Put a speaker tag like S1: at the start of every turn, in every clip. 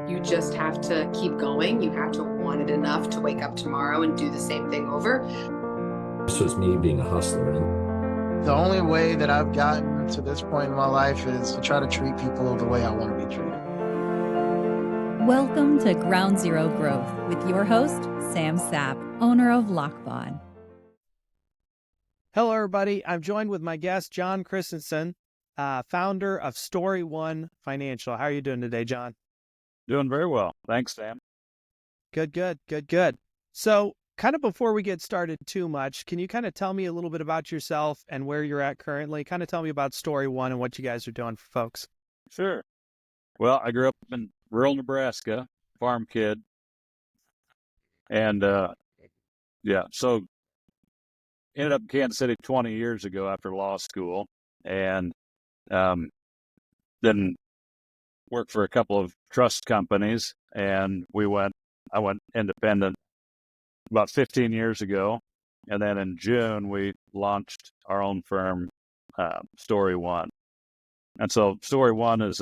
S1: You just have to keep going. You have to want it enough to wake up tomorrow and do the same thing over.
S2: This was me being a hustler.
S3: The only way that I've gotten to this point in my life is to try to treat people the way I want to be treated.
S4: Welcome to Ground Zero Growth with your host, Sam Sapp, owner of Lockbond.
S5: Hello, everybody. I'm joined with my guest, John Christensen, founder of Story One Financial. How are you doing today, John?
S6: Doing very well. Thanks, Sam.
S5: Good. So kind of before we get started too much, can you kind of tell me a little bit about yourself and where you're at currently? Kind of tell me about Story One and what you guys are doing for folks.
S6: Sure. Well, I grew up in rural Nebraska, farm kid. And, so ended up in Kansas City 20 years ago after law school, and then worked for a couple of trust companies, and I went independent about 15 years ago. And then in June, we launched our own firm, Story One. And so Story One is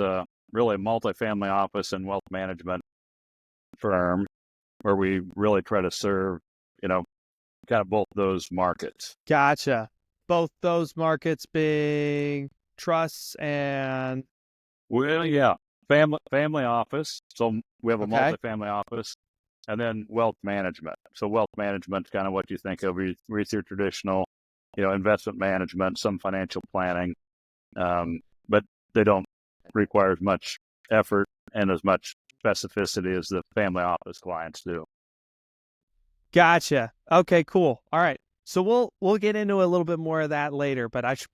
S6: really a multifamily office and wealth management firm where we really try to serve, kind of both those markets.
S5: Gotcha. Both those markets being trusts and...
S6: Well, yeah, family office. So we have a
S5: Okay.
S6: multifamily office, and then wealth management. So wealth management is kind of what you think of with your traditional, investment management, some financial planning, but they don't require as much effort and as much specificity as the family office clients do.
S5: Gotcha. Okay, cool. All right. So we'll get into a little bit more of that later, but I should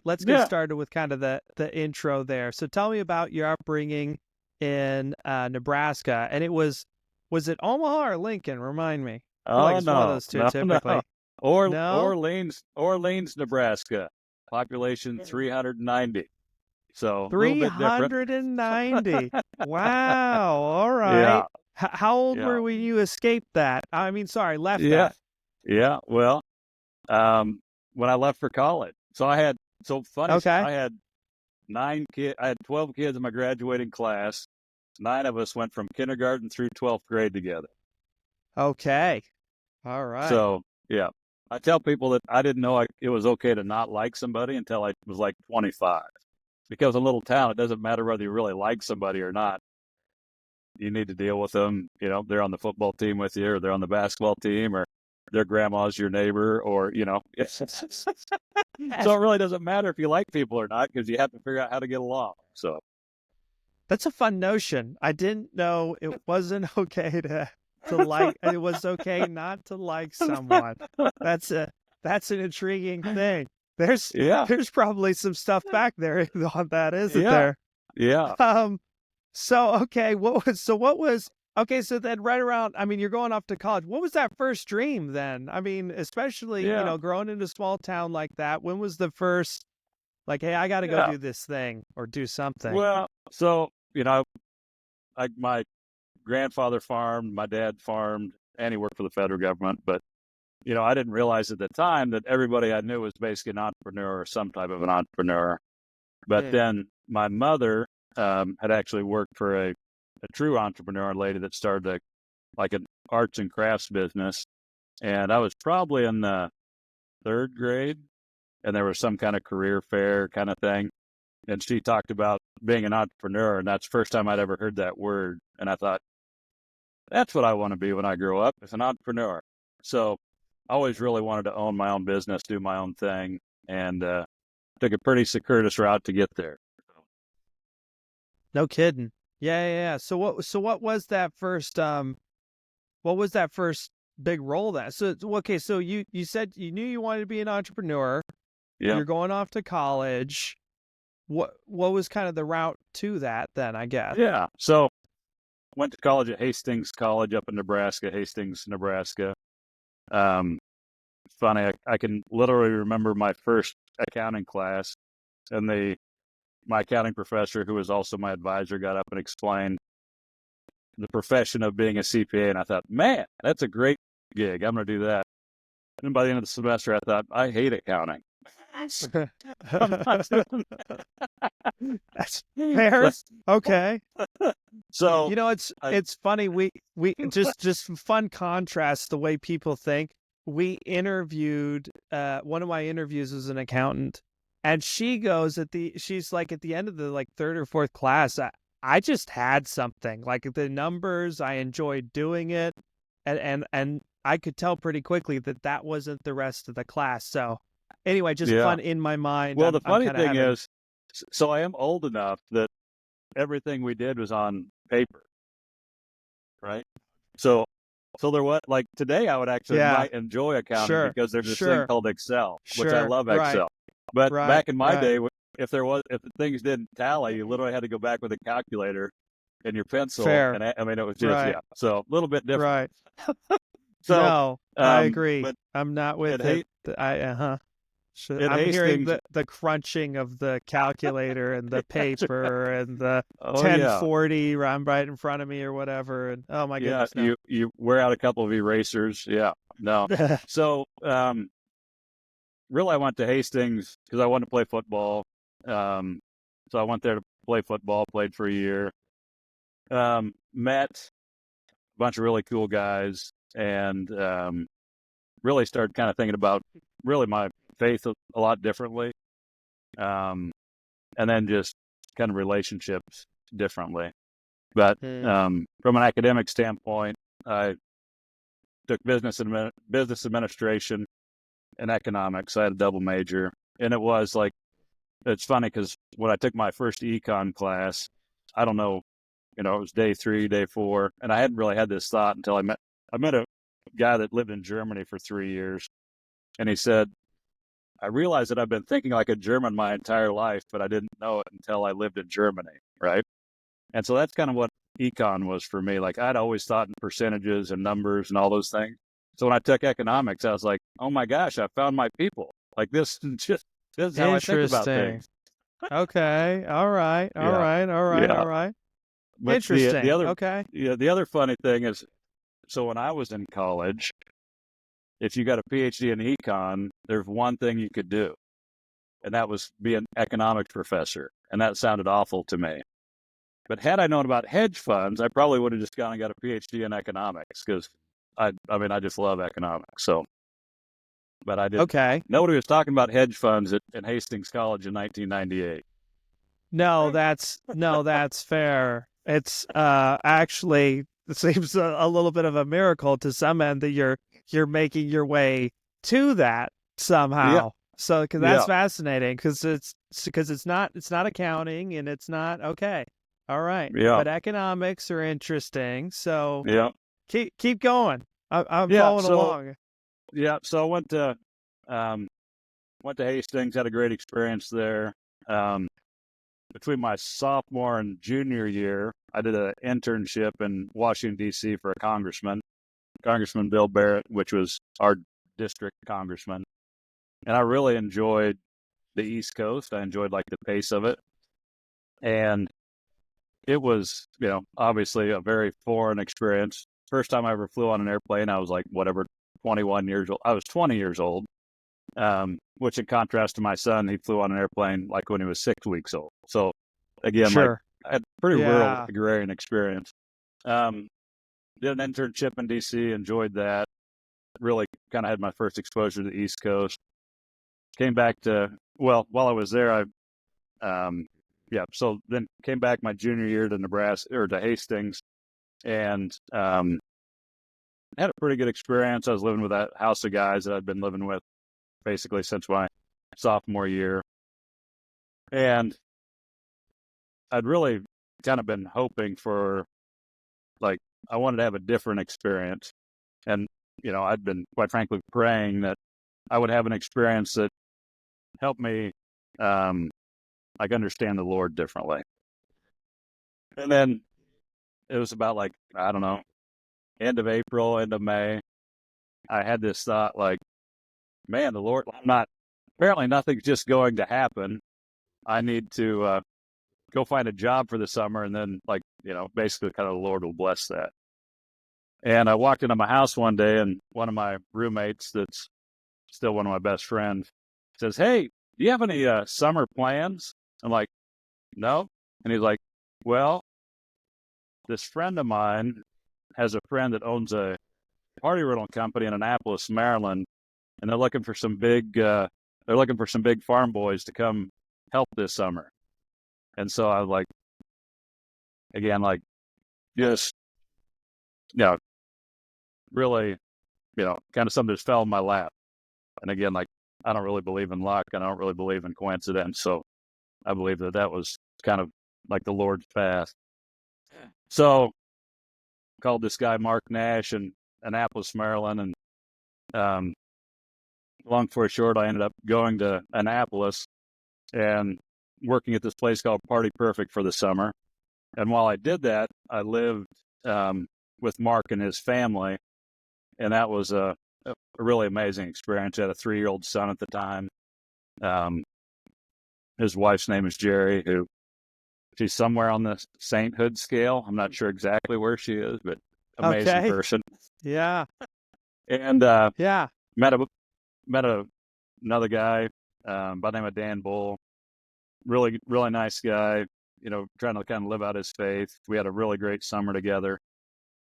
S5: let's get started with kind of the intro there. So tell me about your upbringing in Nebraska. And was it Omaha or Lincoln? Remind me. I feel like it's one of those two typically.
S6: No. Orleans, Nebraska. Population 390. So
S5: 390. Wow. All right.
S6: Yeah.
S5: How old were when you escaped that? Left that.
S6: Yeah. Well, when I left for college. I had 9 kids. I had 12 kids in my graduating class. 9 of us went from kindergarten through 12th grade together.
S5: Okay. All right.
S6: So, yeah. I tell people that I didn't know it was okay to not like somebody until I was like 25. Because in a little town, it doesn't matter whether you really like somebody or not. You need to deal with them. They're on the football team with you, or they're on the basketball team, or their grandma's your neighbor, or, So it really doesn't matter if you like people or not, because you have to figure out how to get along. So
S5: that's a fun notion. I didn't know it wasn't okay to like, it was okay not to like someone. That's an intriguing thing. There's probably some stuff back there on that, isn't there?
S6: Yeah.
S5: So then right around, you're going off to college. What was that first dream then? Especially, growing in a small town like that, when was the first, hey, I got to go do this thing or do something?
S6: Well, my grandfather farmed, my dad farmed, and he worked for the federal government. But, I didn't realize at the time that everybody I knew was basically an entrepreneur or some type of an entrepreneur. But then my mother had actually worked for a true entrepreneur lady that started an arts and crafts business. And I was probably in the 3rd grade, and there was some kind of career fair kind of thing. And she talked about being an entrepreneur, and that's the first time I'd ever heard that word. And I thought, that's what I want to be when I grow up, as an entrepreneur. So I always really wanted to own my own business, do my own thing, and took a pretty circuitous route to get there.
S5: No kidding. Yeah. So what was that first big role that? So you said you knew you wanted to be an entrepreneur.
S6: Yeah.
S5: You're going off to college. What was kind of the route to that then, I guess?
S6: Yeah. So went to college at Hastings College up in Nebraska, Hastings, Nebraska. It's funny, I can literally remember my first accounting class, and my accounting professor, who was also my advisor, got up and explained the profession of being a CPA. And I thought, man, that's a great gig. I'm going to do that. And by the end of the semester, I thought, I hate accounting. class. I'm not doing
S5: That's fair. Okay.
S6: So
S5: It's funny. We just fun contrast the way people think. We interviewed one of my interviews was an accountant, and she's like at the end of the like third or fourth class. I just had something like the numbers. I enjoyed doing it, and I could tell pretty quickly that wasn't the rest of the class. So anyway, just fun in my mind.
S6: Well, the funny
S5: I'm
S6: thing is, so I am old enough that everything we did was on paper, right? So there was like today I would actually might enjoy accounting because there's this thing called Excel, which I love Excel. But back in my day, if the things didn't tally, you literally had to go back with a calculator and your pencil.
S5: Fair.
S6: And I mean, it was just so a little bit different.
S5: Right.
S6: So
S5: no, I agree.
S6: But
S5: I'm not with it. I'm
S6: Hastings,
S5: hearing the crunching of the calculator and the paper and the 1040 right in front of me or whatever. And oh my goodness, no.
S6: you wear out a couple of erasers. Yeah, no. So really, I went to Hastings because I wanted to play football. So I went there to play football. Played for a year. Met a bunch of really cool guys, and really started kind of thinking about really my faith a lot differently, and then just kind of relationships differently. But from an academic standpoint, I took business administration and economics. I had a double major, and it was like, it's funny because when I took my first econ class, I don't know, it was day 3, day 4, and I hadn't really had this thought until I met a guy that lived in Germany for 3 years, and he said, I realized that I've been thinking like a German my entire life, but I didn't know it until I lived in Germany, right? And so that's kind of what econ was for me. Like I'd always thought in percentages and numbers and all those things. So when I took economics, I was like, oh my gosh, I found my people. Like this is how I think about things.
S5: Okay. All right.
S6: But
S5: interesting.
S6: The other funny thing is, so when I was in college, if you got a PhD in econ, there's one thing you could do, and that was be an economics professor. And that sounded awful to me. But had I known about hedge funds, I probably would have just gone and got a PhD in economics because I just love economics. So, but I didn't.
S5: Okay.
S6: Nobody was talking about hedge funds in Hastings College in 1998.
S5: No, that's fair. It's actually, it seems a little bit of a miracle to some end that you're making your way to that somehow.
S6: Yeah.
S5: So, because that's fascinating, because it's not accounting, and it's not okay. All right.
S6: Yeah.
S5: But economics are interesting. So keep going. I'm following along.
S6: Yeah. So I went to Hastings, had a great experience there. Between my sophomore and junior year, I did an internship in Washington, D.C. for a Congressman Bill Barrett, which was our district congressman. And I really enjoyed the East Coast. I enjoyed like the pace of it. And it was, obviously a very foreign experience. First time I ever flew on an airplane, I was like, 21 years old. I was 20 years old, which in contrast to my son, he flew on an airplane like when he was 6 weeks old. So again, like I had a pretty rural agrarian experience. Did an internship in D.C., enjoyed that. Really kind of had my first exposure to the East Coast. Came back while I was there, so then came back my junior year to Nebraska, or to Hastings, and had a pretty good experience. I was living with that house of guys that I'd been living with basically since my sophomore year. And I'd really kind of been hoping for, like, I wanted to have a different experience. And, I'd been, quite frankly, praying that I would have an experience that helped me, understand the Lord differently. And then it was about, like, I don't know, end of April, end of May, I had this thought, like, man, the Lord, apparently nothing's just going to happen. I need to go find a job for the summer, and then, basically kind of the Lord will bless that. And I walked into my house one day, and one of my roommates, that's still one of my best friends, says, hey, do you have any summer plans? I'm like, no. And he's like, well, this friend of mine has a friend that owns a party rental company in Annapolis, Maryland, and they're looking for some big farm boys to come help this summer. And so I was like, again, like, just, really, kind of something just fell in my lap. And again, like, I don't really believe in luck, and I don't really believe in coincidence. So I believe that was kind of like the Lord's path. So called this guy Mark Nash in Annapolis, Maryland, and long story short, I ended up going to Annapolis and working at this place called Party Perfect for the summer. And while I did that, I lived with Mark and his family, and that was a really amazing experience. I had a 3-year-old son at the time. His wife's name is Jerry, who she's somewhere on the sainthood scale. I'm not sure exactly where she is, but amazing person.
S5: Yeah.
S6: And
S5: yeah,
S6: met another guy by the name of Dan Bull. Really, really nice guy. Trying to kind of live out his faith. We had a really great summer together.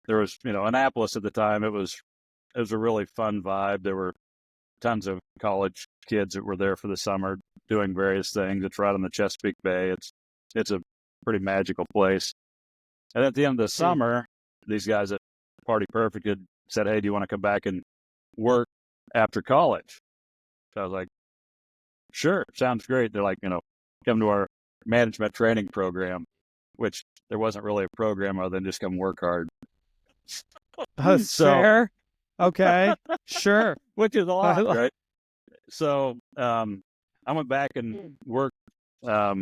S6: There was, Annapolis at the time. It was a really fun vibe. There were tons of college kids that were there for the summer doing various things. It's right on the Chesapeake Bay. It's a pretty magical place. And at the end of the summer, these guys at Party Perfect had said, hey, do you want to come back and work after college? So I was like, sure, sounds great. They're like, come to our management training program, which there wasn't really a program other than just come work hard.
S5: Fair. Okay, sure.
S6: Which is a lot, right? So I went back and worked at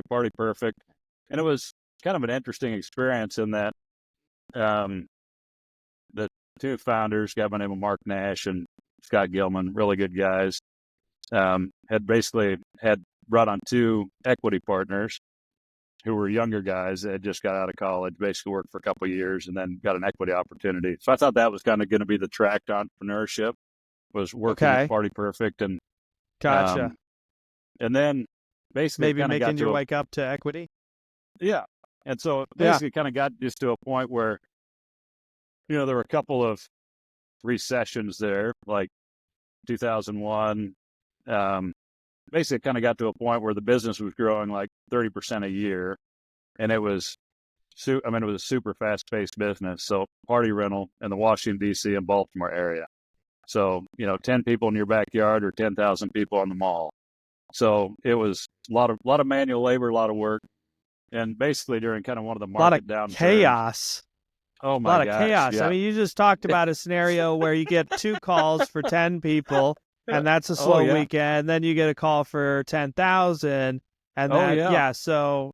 S6: Party Perfect, and it was kind of an interesting experience in that the two founders, a guy by the name of Mark Nash and Scott Gilman, really good guys, had brought on 2 equity partners who were younger guys that had just got out of college, basically worked for a couple of years, and then got an equity opportunity. So I thought that was kind of going to be the track to entrepreneurship, was working at Party Perfect. And
S5: gotcha.
S6: And then basically
S5: maybe making your way up to equity.
S6: Yeah. And so it basically kind of got just to a point where, there were a couple of recessions there, like 2001. Basically kind of got to a point where the business was growing like 30% a year, and it was a super fast-paced business. So party rental in the Washington, D.C. and Baltimore area. So, 10 people in your backyard or 10,000 people on the mall. So it was a lot of manual labor, a lot of work. And basically during kind of one of the market downturns.
S5: Chaos.
S6: Oh my gosh.
S5: A lot of chaos.
S6: Yeah.
S5: I mean, you just talked about a scenario where you get 2 calls for 10 people, and that's a slow weekend. Then you get a call for 10,000, and so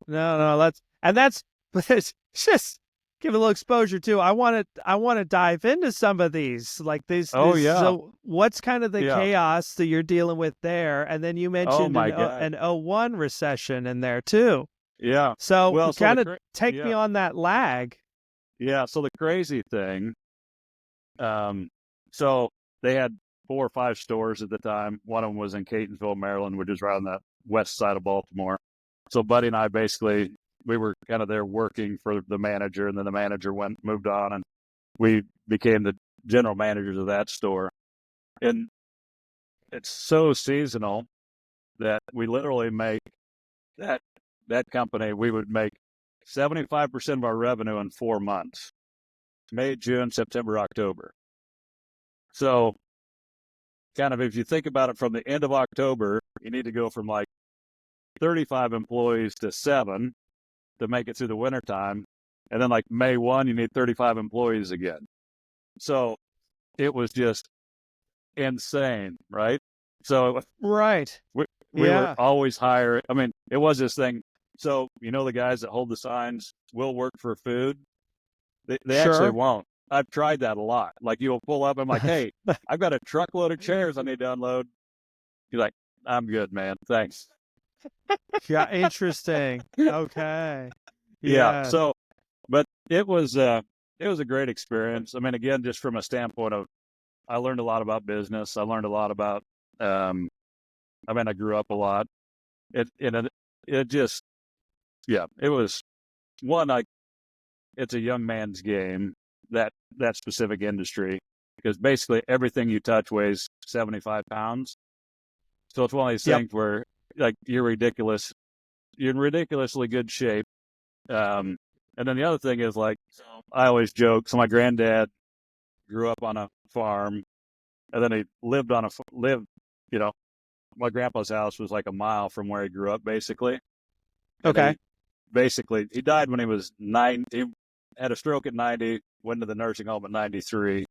S5: that's just give a little exposure too. I want to dive into some of these, like these. So what's kind of the chaos that you're dealing with there? And then you mentioned an 01 recession in there too.
S6: Yeah.
S5: So kind of take me on that lag.
S6: Yeah. So the crazy thing, so they had 4 or 5 stores at the time. One of them was in Catonsville, Maryland, which is right on the west side of Baltimore. So Buddy and I we were kind of there working for the manager, and then the manager moved on, and we became the general managers of that store. And it's so seasonal that we literally make that company, we would make 75% of our revenue in 4 months: May, June, September, October. So kind of, if you think about it, from the end of October, you need to go from like 35 employees to 7 to make it through the wintertime. And then like May 1, you need 35 employees again. So it was just insane, right? So
S5: right.
S6: We were always hiring. I mean, it was this thing. So, the guys that hold the signs will work for food. They actually won't. I've tried that a lot. Like, you'll pull up, I'm like, hey, I've got a truckload of chairs I need to unload. You're like, I'm good, man. Thanks.
S5: Yeah, interesting. Okay.
S6: Yeah. So, but it was a great experience. I mean, again, just from a standpoint of, I learned a lot about business. I learned a lot about, I mean, I grew up a lot. It just, yeah, it was one, it's a young man's game, that specific industry, because basically everything you touch weighs 75 pounds. So it's one of these things where, like, you're in ridiculously good shape. And then the other thing is, like, I always joke. So my granddad grew up on a farm, and then he you know, my grandpa's house was like a mile from where he grew up, basically. And
S5: Okay.
S6: he died when he was 9. He had a stroke at 90, went to the nursing home at 93.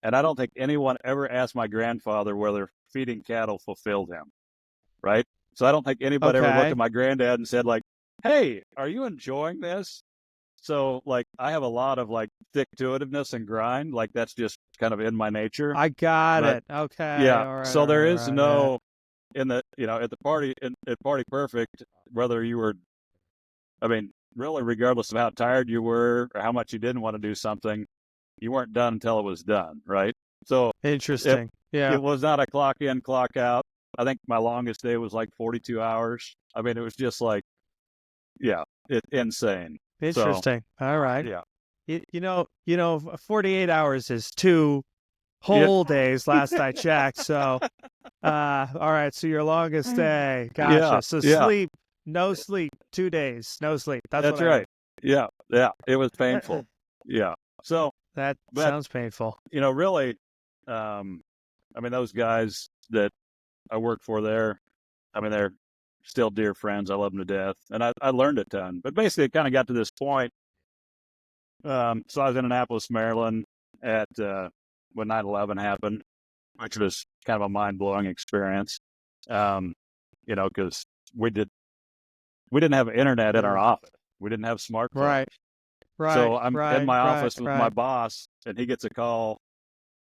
S6: And I don't think anyone ever asked my grandfather whether feeding cattle fulfilled him, right? So I don't think anybody ever looked
S5: Okay.
S6: at my granddad and said, like, hey, are you enjoying this? So, like, I have a lot of, like, stick-to-itiveness and grind. Like, that's just kind of in my nature.
S5: I got
S6: But,
S5: it. Okay.
S6: yeah,
S5: All right.
S6: so
S5: all
S6: there
S5: right,
S6: is
S5: all right,
S6: no, at the party, at Party Perfect, whether you were, I mean, really, regardless of how tired you were or how much you didn't want to do something, you weren't done until it was done, right? So
S5: Interesting. Yeah.
S6: it was not a clock in, clock out. I think my longest day was like 42 hours. I mean, it was just like, yeah, insane.
S5: Interesting. All right.
S6: Yeah.
S5: 48 hours is 2 whole days last I checked. So, all right. So your longest day. Gotcha.
S6: Yeah,
S5: So
S6: yeah.
S5: no sleep, 2 days, no sleep. That's
S6: That's
S5: what I heard.
S6: right. Yeah, yeah. It was painful. Yeah. So,
S5: That
S6: but,
S5: sounds painful.
S6: really, I mean, those guys that I work for there, I mean, they're still dear friends. I love them to death. And I learned a ton. But basically, it kind of got to this point. So I was in Annapolis, Maryland when 9/11 happened, which was kind of a mind-blowing experience. Because we didn't have internet in our office. We didn't have smartphones.
S5: Right.
S6: So I'm in my office with my
S5: right.
S6: boss, and he gets a call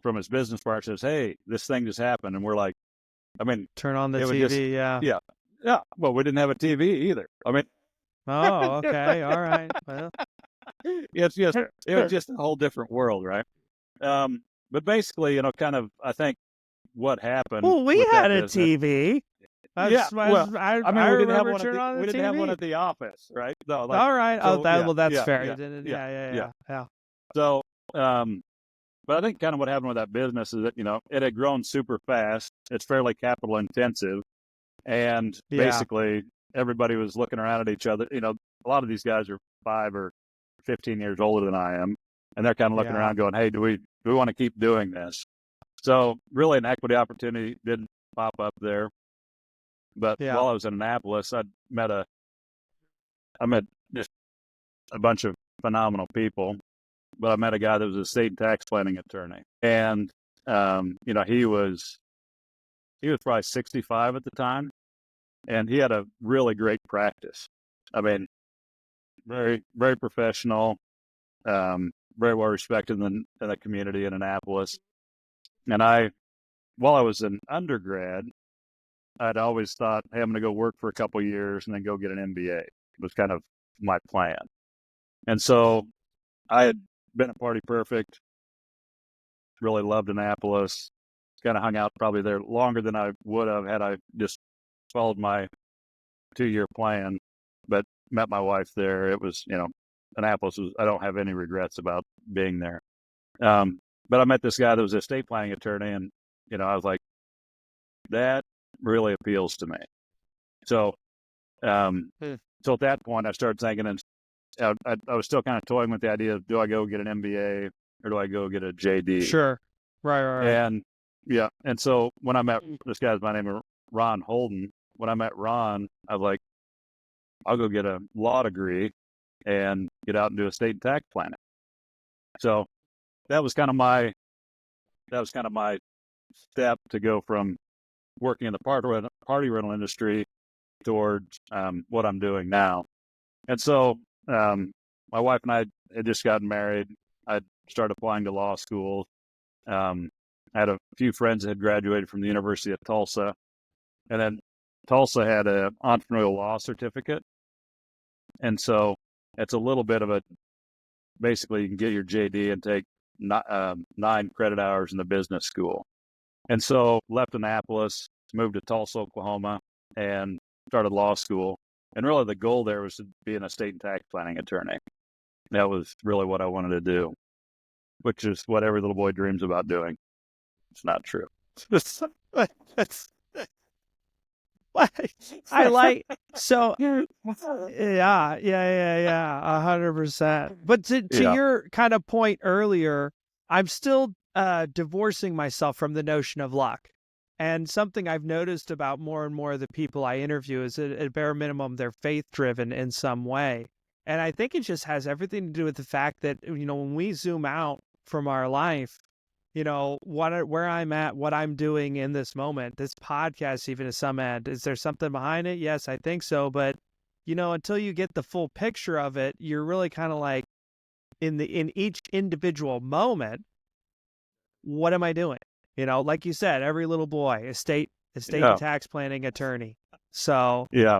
S6: from his business partner, says, "Hey, this thing just happened." And we're like, I mean,
S5: Turn on the
S6: it was
S5: TV.
S6: just,
S5: Yeah.
S6: yeah. Well, we didn't have a TV either. I mean,
S5: Oh, okay. All right. Well,
S6: it was just a whole different world, right? But basically, kind of, I think what happened
S5: well, we
S6: with that
S5: had a
S6: business.
S5: TV.
S6: Yeah, well, I mean,
S5: I
S6: we didn't have
S5: remember
S6: one at
S5: turning
S6: the
S5: on the
S6: we didn't have one
S5: TV.
S6: at the office, right? No, like,
S5: All right.
S6: so,
S5: Well, that's
S6: yeah,
S5: fair.
S6: yeah,
S5: You didn't.
S6: yeah.
S5: Yeah.
S6: So, but I think kind of what happened with that business is that, it had grown super fast. It's fairly capital intensive. And
S5: Yeah.
S6: basically everybody was looking around at each other. A lot of these guys are 5 or 15 years older than I am. And they're kind of looking
S5: Yeah.
S6: around going, hey, do we want to keep doing this? So really an equity opportunity didn't pop up there. But
S5: Yeah.
S6: while I was in Annapolis, I met just a bunch of phenomenal people. But I met a guy that was a state tax planning attorney. And, he was probably 65 at the time. And he had a really great practice. I mean, very, very professional, very well respected in the community in Annapolis. And while I was an undergrad, I'd always thought, hey, I'm going to go work for a couple of years and then go get an MBA. It was kind of my plan. And so I had been at Party Perfect, really loved Annapolis, kind of hung out probably there longer than I would have had I just followed my 2-year plan, but met my wife there. It was, Annapolis I don't have any regrets about being there. But I met this guy that was a estate planning attorney, and, I was like, that really appeals to me. So, so at that point I started thinking, and I was still kind of toying with the idea of, do I go get an MBA or do I go get a JD?
S5: Sure. Right.
S6: And yeah. And so when I met this guy's by name of Ron Holden, when I met Ron, I was like, I'll go get a law degree and get out and do estate and tax planning. So that was kind of my step to go from working in the party rental industry towards what I'm doing now. And so my wife and I had just gotten married. I started applying to law school. I had a few friends that had graduated from the University of Tulsa, and then Tulsa had an entrepreneurial law certificate. And so it's a little bit of basically you can get your JD and take 9 credit hours in the business school. And so left Annapolis, moved to Tulsa, Oklahoma, and started law school. And really the goal there was to be an estate and tax planning attorney. That was really what I wanted to do, which is what every little boy dreams about doing. It's not true.
S5: That's I like so yeah 100%. But to
S6: Yeah.
S5: your kind of point earlier, I'm still divorcing myself from the notion of luck. And something I've noticed about more and more of the people I interview is at a bare minimum they're faith driven in some way. And I think it just has everything to do with the fact that, when we zoom out from our life, where I'm at, what I'm doing in this moment, this podcast, even to some end, is there something behind it? Yes, I think so. But, until you get the full picture of it, you're really kind of like in each individual moment, what am I doing? Like you said, every little boy, estate
S6: Yeah.
S5: and tax planning attorney. So,
S6: Yeah.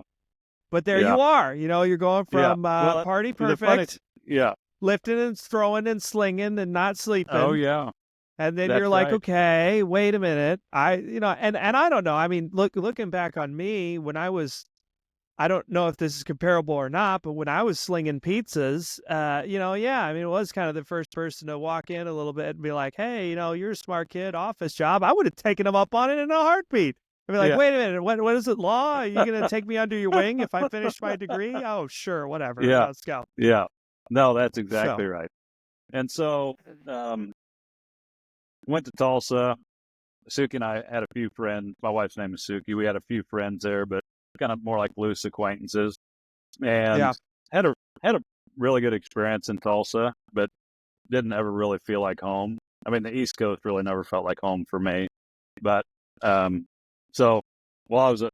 S5: but there
S6: Yeah.
S5: you are, you're going from
S6: Well,
S5: party
S6: the funny-
S5: perfect,
S6: Yeah.
S5: lifting and throwing and slinging and not sleeping.
S6: Oh, yeah.
S5: And then
S6: That's
S5: you're like,
S6: right.
S5: okay, wait a minute. And I don't know. I mean, looking back on me when I don't know if this is comparable or not, but when I was slinging pizzas, it was kind of the first person to walk in a little bit and be like, hey, you're a smart kid, office job. I would have taken him up on it in a heartbeat. I'd be like,
S6: Yeah.
S5: wait a minute, what is it, law? Are you going to take me under your wing if I finish my degree? Oh, sure, whatever.
S6: Yeah.
S5: Let's go.
S6: Yeah. No, that's exactly right. And so, went to Tulsa. Suki and I had a few friends. My wife's name is Suki. We had a few friends there, but kind of more like loose acquaintances. And
S5: Yeah.
S6: had a really good experience in Tulsa, but didn't ever really feel like home. I mean, the East Coast really never felt like home for me. But so while I was at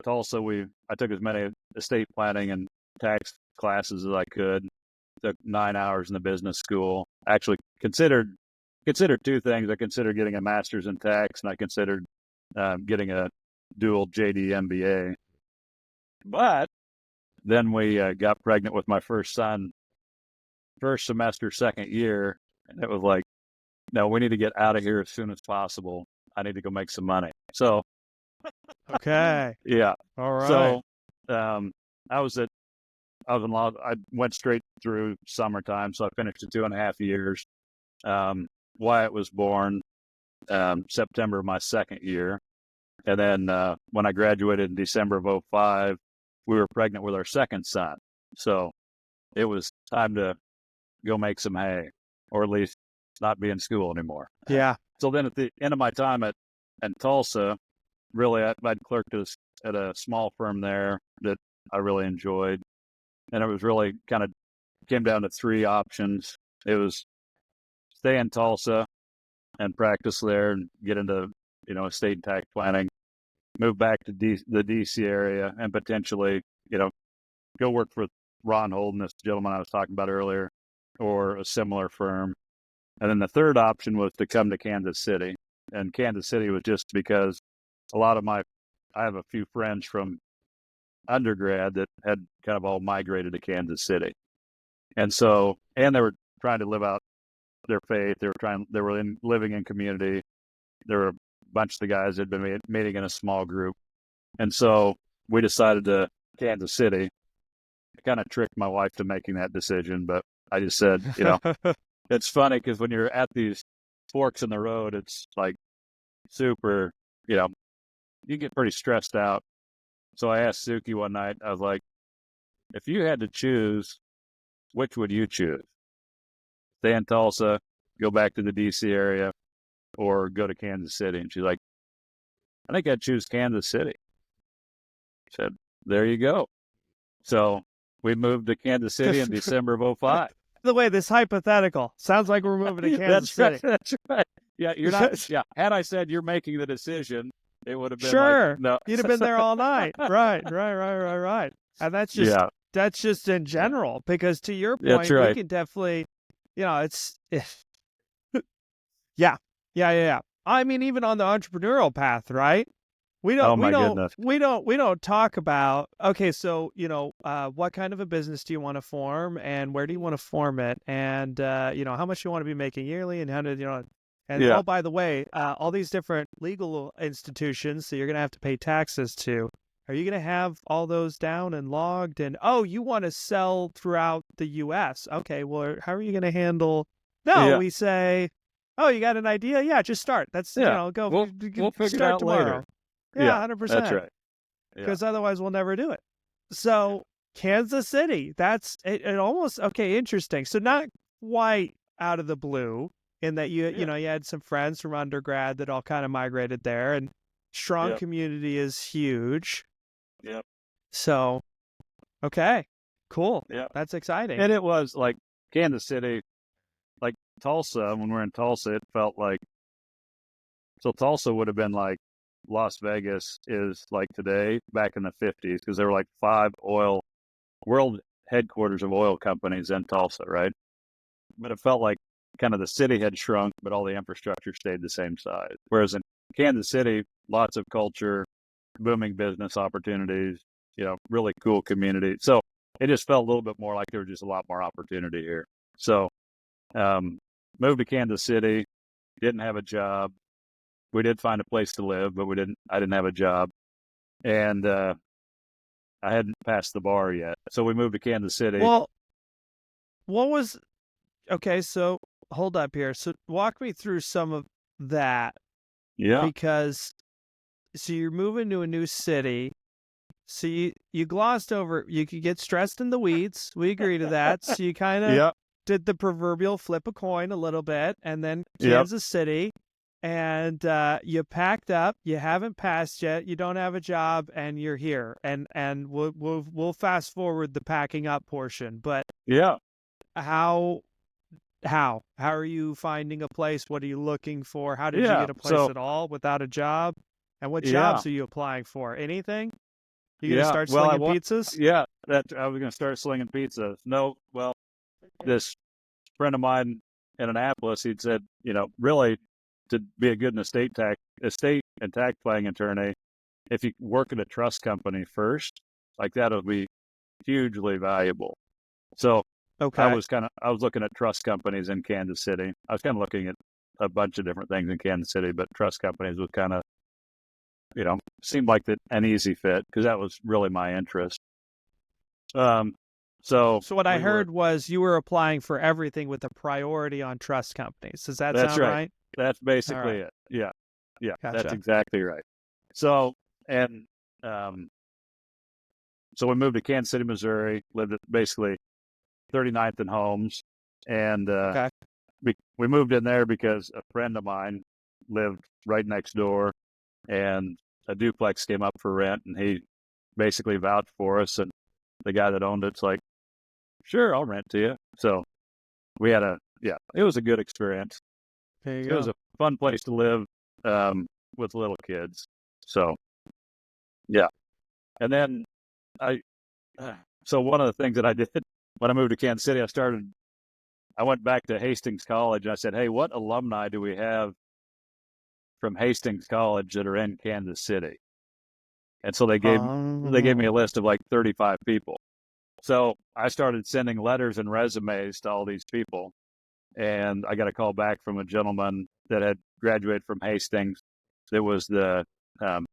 S6: Tulsa, I took as many estate planning and tax classes as I could. Took 9 hours in the business school. Actually considered two things. I considered getting a master's in tax, and I considered getting a dual JD MBA. But then we got pregnant with my first son, first semester, second year, and it was like, no, we need to get out of here as soon as possible. I need to go make some money. So,
S5: Okay.
S6: yeah.
S5: All right.
S6: So, I was in law. I went straight through summertime, so I finished the 2.5 years. Wyatt was born September of my second year. And then when I graduated in December of 2005, we were pregnant with our second son. So it was time to go make some hay, or at least not be in school anymore.
S5: Yeah.
S6: So then at the end of my time at Tulsa, really, I'd clerked at a small firm there that I really enjoyed. And it was really kind of came down to three options. It was stay in Tulsa and practice there and get into, estate and tax planning, move back to the DC area, and potentially, go work for Ron Holden, this gentleman I was talking about earlier, or a similar firm. And then the third option was to come to Kansas City. And Kansas City was just because I have a few friends from undergrad that had kind of all migrated to Kansas City. And so, and they were trying to live out their faith. They were living in community. There were a bunch of the guys that had been meeting in a small group. And so we decided to Kansas City. I kind of tricked my wife to making that decision, but I just said, it's funny because when you're at these forks in the road, it's like super, you get pretty stressed out. So I asked Suki one night, I was like, if you had to choose, which would you choose? Stay in Tulsa, go back to the DC area, or go to Kansas City? And she's like, I think I'd choose Kansas City. I said, there you go. So we moved to Kansas City in December of 2005.
S5: By the way, this hypothetical sounds like we're moving to Kansas City.
S6: That's right. Yeah, you're not. Yeah, had I said you're making the decision, it would have been
S5: sure.
S6: like, no.
S5: You'd have been there all night. Right. And that's just in general, because to your point,
S6: That's right.
S5: we can definitely, yeah. I mean, even on the entrepreneurial path, right? We don't talk about, okay, so, what kind of a business do you want to form, and where do you want to form it? And, how much you want to be making yearly, and how did, And
S6: Yeah.
S5: oh, by the way, all these different legal institutions that you're going to have to pay taxes to, are you going to have all those down and logged? And oh, you want to sell throughout the U.S. Okay, well, how are you going to handle? No,
S6: Yeah.
S5: we say, oh, you got an idea? Yeah, just start. That's
S6: Yeah.
S5: go.
S6: We'll figure it
S5: start
S6: out
S5: tomorrow.
S6: later.
S5: Yeah, 100%.
S6: That's right. Yeah.
S5: Because otherwise we'll never do it. So Kansas City, that's it almost okay, interesting. So not quite out of the blue in that you had some friends from undergrad that all kind of migrated there, and strong
S6: Yep.
S5: community is huge.
S6: Yep.
S5: So okay, cool.
S6: Yeah.
S5: That's exciting.
S6: And it was like Kansas City, like Tulsa, when we're in Tulsa, it felt like, so Tulsa would have been like Las Vegas is like today back in the 50s, because there were like 5 world headquarters of oil companies in Tulsa, right? But it felt like kind of the city had shrunk, but all the infrastructure stayed the same size. Whereas in Kansas City, lots of culture, booming business opportunities, really cool community. So it just felt a little bit more like there was just a lot more opportunity here. So moved to Kansas City, didn't have a job. We did find a place to live, but I didn't have a job. And I hadn't passed the bar yet. So we moved to Kansas City.
S5: Well, okay, so hold up here. So walk me through some of that.
S6: Yeah.
S5: Because so you're moving to a new city. So you glossed over, you could get stressed in the weeds. We agree to that. So you kind of did the proverbial flip a coin a little bit, and then Kansas City, and you packed up. You haven't passed yet. You don't have a job, and you're here. And we'll fast forward the packing up portion. But how are you finding a place? What are you looking for? How did you get a place at all without a job? And what jobs are you applying for? Anything? You gonna start slinging pizzas?
S6: Yeah, I was gonna start slinging pizzas. No, well, this friend of mine in Annapolis, he'd said, really, to be a good estate and tax planning attorney, if you work at a trust company first, like that'll be hugely valuable. So
S5: okay,
S6: I was looking at trust companies in Kansas City. I was kind of looking at a bunch of different things in Kansas City, but trust companies was kind of, seemed like an easy fit because that was really my interest. So
S5: what I heard was you were applying for everything with a priority on trust companies. Does that sound right?
S6: That's basically it. Yeah. Yeah.
S5: Gotcha.
S6: That's exactly right. So, and, so we moved to Kansas City, Missouri, lived at basically 39th and Holmes. And, we moved in there because a friend of mine lived right next door, and a duplex came up for rent, and he basically vouched for us. And the guy that owned it's like, sure, I'll rent to you. So we had it was a good experience. It was a fun place to live with little kids. So, yeah. And then so one of the things that I did when I moved to Kansas City, I went back to Hastings College, and I said, hey, what alumni do we have from Hastings College that are in Kansas City? And so they gave me a list of like 35 people. So I started sending letters and resumes to all these people. And I got a call back from a gentleman that had graduated from Hastings that was the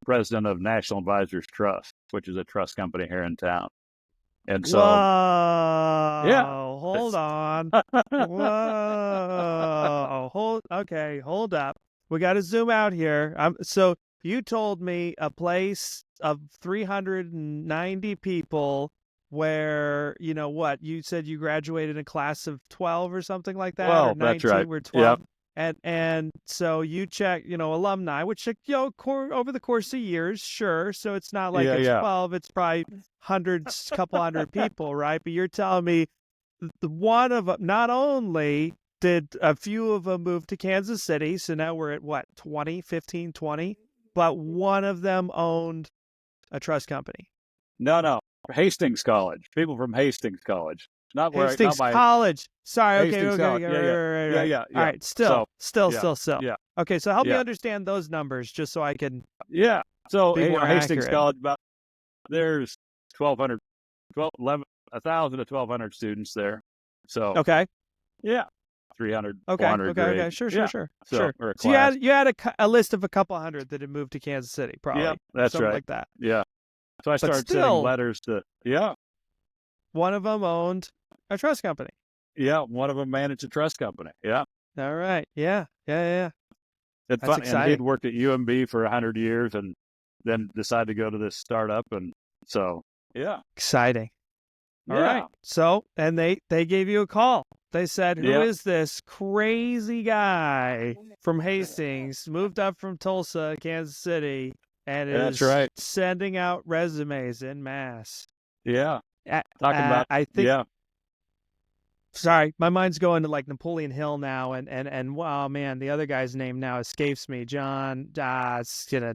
S6: president of National Advisors Trust, which is a trust company here in town. And so,
S5: hold on. Whoa, hold up. We got to zoom out here. So you told me a place of 390 people where, you said you graduated in a class of 12 or something like that?
S6: Well,
S5: or 19
S6: that's right.
S5: or 12.
S6: Yep.
S5: And so you check, alumni, which, over the course of years, sure. So it's not like it's 12, it's probably couple hundred people, right? But you're telling me one of them, not only did a few of them move to Kansas City, so now we're at 15, 20, but one of them owned a trust company.
S6: No. Hastings College. People from Hastings College.
S5: Hastings College. Sorry.
S6: Hastings College.
S5: Right. All right. Still.
S6: Yeah.
S5: Okay. So help me understand those numbers just so I can.
S6: Yeah. So
S5: Hastings
S6: College, there's 1,000 to 1,200 students there. So.
S5: Okay.
S6: Yeah. 300,
S5: Okay.
S6: 400
S5: Okay.
S6: grade.
S5: Okay. Sure.
S6: Yeah.
S5: Sure.
S6: So,
S5: Sure.
S6: or a
S5: So
S6: class.
S5: you had a list of a couple hundred that had moved to Kansas City, probably.
S6: Yeah, that's
S5: something
S6: right.
S5: like that.
S6: Yeah. So I
S5: But
S6: started sending
S5: still,
S6: letters to, yeah,
S5: one of them owned a trust company.
S6: yeah. One of them managed a trust company. Yeah.
S5: All right. Yeah. Yeah. Yeah.
S6: It's
S5: That's
S6: fun. And he'd
S5: exciting.
S6: worked at UMB for 100 years and then decided to go to this startup. And so, yeah.
S5: Exciting. All
S6: Yeah.
S5: right. So, and they gave you a call. They said, "Who
S6: Yeah.
S5: is this crazy guy from Hastings, moved up from Tulsa, Kansas City, and
S6: That's
S5: is
S6: right.
S5: sending out resumes en masse?"
S6: Yeah. Talking about,
S5: I think.
S6: yeah.
S5: Sorry, my mind's going to like Napoleon Hill now, and wow, man, the other guy's name now escapes me. John. It's gonna.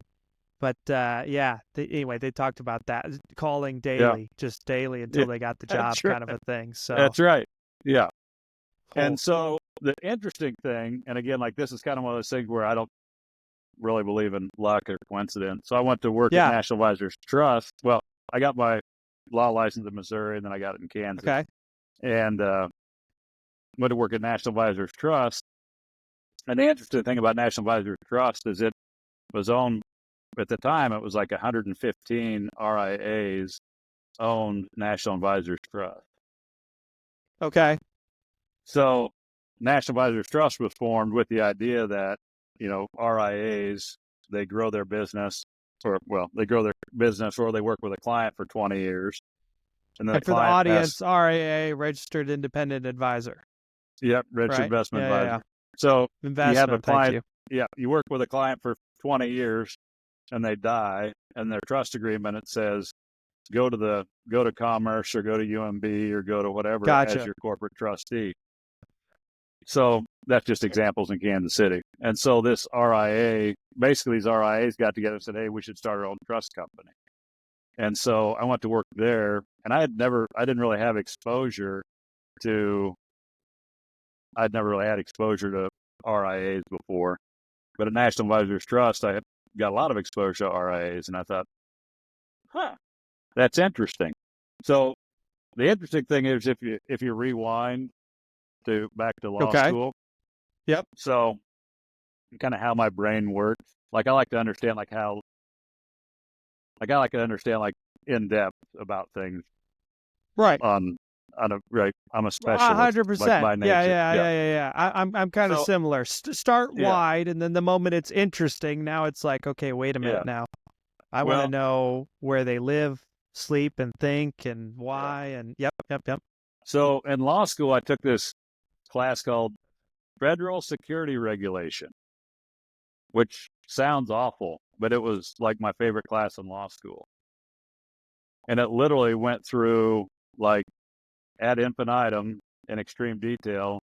S5: But yeah. Anyway, they talked about that calling daily, just daily until they got the job,
S6: That's right.
S5: kind of a thing. So
S6: That's right. Yeah.
S5: cool.
S6: And so the interesting thing, and again, like this is kind of one of those things where I don't really believe in luck or coincidence. So I went to work
S5: Yeah.
S6: at National Advisors Trust. Well, I got my law license in Missouri, and then I got it in Kansas.
S5: Okay.
S6: And went to work at National Advisors Trust. And the interesting thing about National Advisors Trust is it was owned, at the time, it was like 115 RIAs owned National Advisors Trust.
S5: Okay.
S6: So National Advisors Trust was formed with the idea that, RIAs, they grow their business, or they work with a client for 20 years. And then
S5: And
S6: the
S5: for the
S6: client
S5: audience, RIA, registered independent advisor.
S6: Yep, rich
S5: Right?
S6: investment
S5: Yeah,
S6: advisor. So
S5: investment.
S6: you have a client,
S5: Thank you.
S6: yeah, you work with a client for 20 years and they die, and their trust agreement, it says, go to Commerce or go to UMB or go to whatever as
S5: Gotcha.
S6: your corporate trustee. So that's just examples in Kansas City. And so this RIA, basically these RIAs got together and said, hey, we should start our own trust company. And so I went to work there, and I didn't really have exposure to, I'd never really had exposure to RIAs before. But at National Advisors Trust, I got a lot of exposure to RIAs, and I thought, that's interesting. So the interesting thing is if you rewind back to law
S5: Okay.
S6: school.
S5: Yep.
S6: So kind of how my brain works. Like I like to understand in depth about things.
S5: Right.
S6: I'm a specialist.
S5: 100%.
S6: Like by nature.
S5: Yeah. I'm kind of
S6: So,
S5: similar. Start
S6: yeah.
S5: wide, and then the moment it's interesting, now it's like, okay, wait a minute. Now I want to know where they live, sleep, and think, and why. And yep.
S6: So in law school, I took this class called Federal Security Regulation, which sounds awful, but it was like my favorite class in law school. And it literally went through, like, ad infinitum in extreme detail.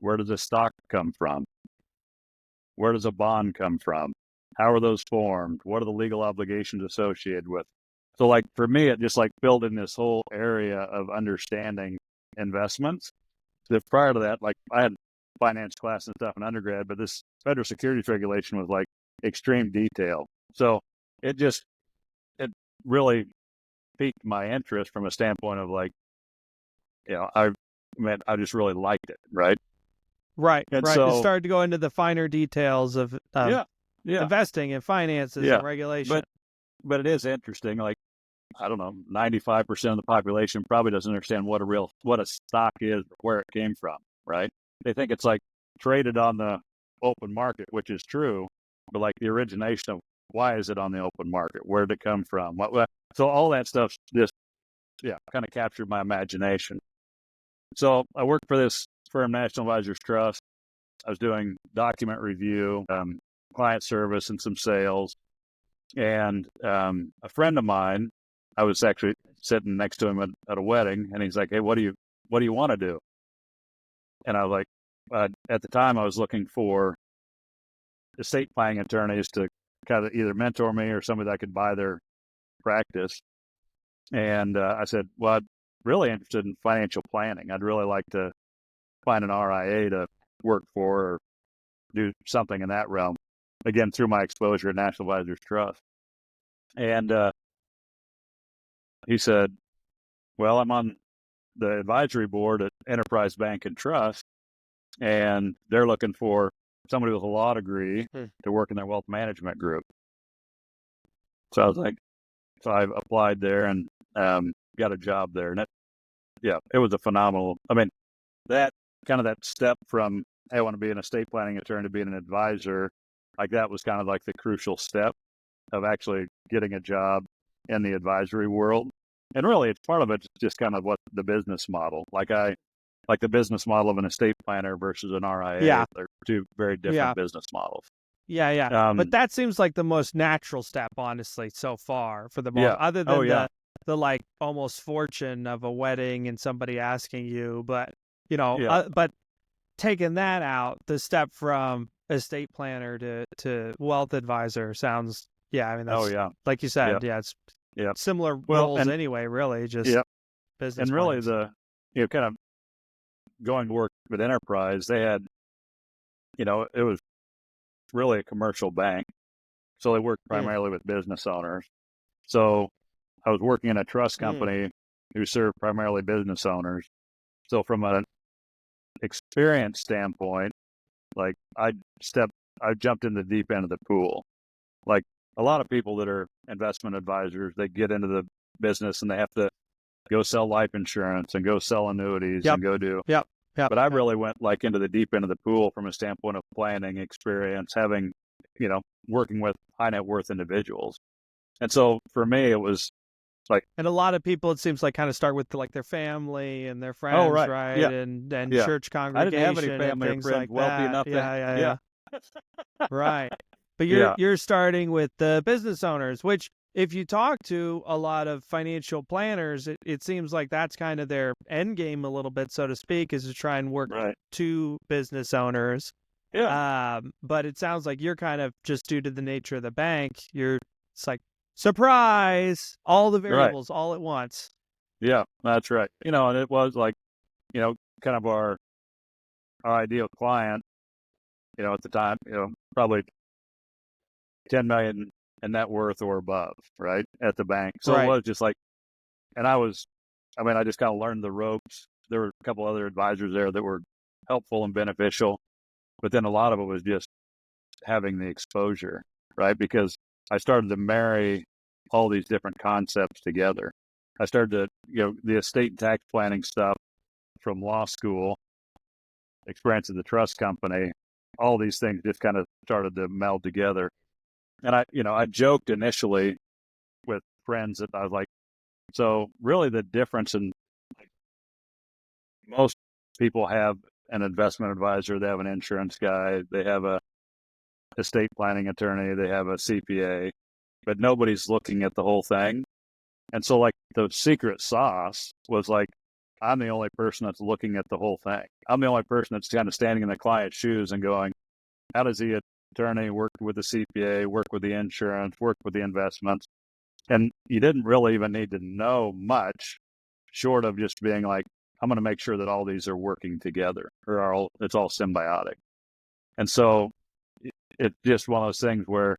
S6: Where does a stock come from? Where does a bond come from? How are those formed? What are the legal obligations associated with? So, like, for me, it just like filled in this whole area of understanding investments. So prior to that, like, I had finance class and stuff in undergrad, but this federal securities regulation was like extreme detail. So it really piqued my interest from a standpoint of like, I just really liked it. Right.
S5: Right.
S6: And
S5: right.
S6: so
S5: It started to go into the finer details of investing and finances and regulation.
S6: But it is interesting. Like, I don't know, 95% of the population probably doesn't understand what a stock is, or where it came from. Right. They think it's like traded on the open market, which is true, but like the origination of why is it on the open market? Where did it come from? So all that stuff just, kind of captured my imagination. So I worked for this firm, National Advisors Trust. I was doing document review, client service, and some sales. And a friend of mine, I was actually sitting next to him at a wedding, and he's like, "Hey, what do you want to do?" And I was like, at the time, I was looking for estate planning attorneys to kind of either mentor me or somebody that could buy their practice. And I said, well, I'm really interested in financial planning. I'd really like to find an RIA to work for or do something in that realm, again, through my exposure at National Advisors Trust. And he said, well, I'm on the advisory board at Enterprise Bank and Trust. and they're looking for somebody with a law degree to work in their wealth management group. So I was like, so I applied there and got a job there, and it was a phenomenal. I mean, that step from, hey, I want to be an estate planning attorney to being an advisor, like that was kind of like the crucial step of actually getting a job in the advisory world. And really, it's part of it's just kind of what the business model, like the business model of an estate planner versus an RIA.
S5: Yeah.
S6: They're two very different business models.
S5: Yeah. But that seems like the most natural step, honestly, so far for the most, other than the like almost fortune of a wedding and somebody asking you, but but taking that out, the step from estate planner to wealth advisor sounds, I mean, that's, like you said, it's similar roles anyway, really, just business.
S6: And really kind of going to work with Enterprise, they had, it was really a commercial bank. So they worked primarily with business owners. So I was working in a trust company who served primarily business owners. So from an experience standpoint, like I jumped in the deep end of the pool. Like a lot of people that are investment advisors, they get into the business and they have to go sell life insurance and go sell annuities and go do. But I really went like into the deep end of the pool from a standpoint of planning experience, having, working with high net worth individuals. And so for me, it was like,
S5: and a lot of people, it seems like, kind of start with like their family and their friends, right?
S6: Yeah.
S5: And church congregation.
S6: I didn't have any family
S5: and things
S6: or friends
S5: like
S6: wealthy
S5: that.
S6: enough.
S5: Right. But you're starting with the business owners, which if you talk to a lot of financial planners, it seems like that's kind of their end game a little bit, so to speak, is to try and work to business owners. But it sounds like you're kind of, just due to the nature of the bank, it's like, surprise, all the variables all at once.
S6: Yeah, that's right. And it was like, kind of our ideal client, at the time, probably 10 million in net worth or above, right, at the bank. So it was just like, and I just kind of learned the ropes. There were a couple other advisors there that were helpful and beneficial, but then a lot of it was just having the exposure, right? Because I started to marry all these different concepts together. I started to, the estate and tax planning stuff from law school, experience of the trust company, all these things just kind of started to meld together. And I joked initially with friends that I was like, so really the difference in, like, most people have an investment advisor, they have an insurance guy, they have a estate planning attorney, they have a CPA, but nobody's looking at the whole thing. And so like the secret sauce was like, I'm the only person that's looking at the whole thing. I'm the only person that's kind of standing in the client's shoes and going, how does the attorney work with the CPA, work with the insurance, work with the investments? And you didn't really even need to know much, short of just being like, I'm going to make sure that all these are working together, or it's all symbiotic. And so it's just one of those things where,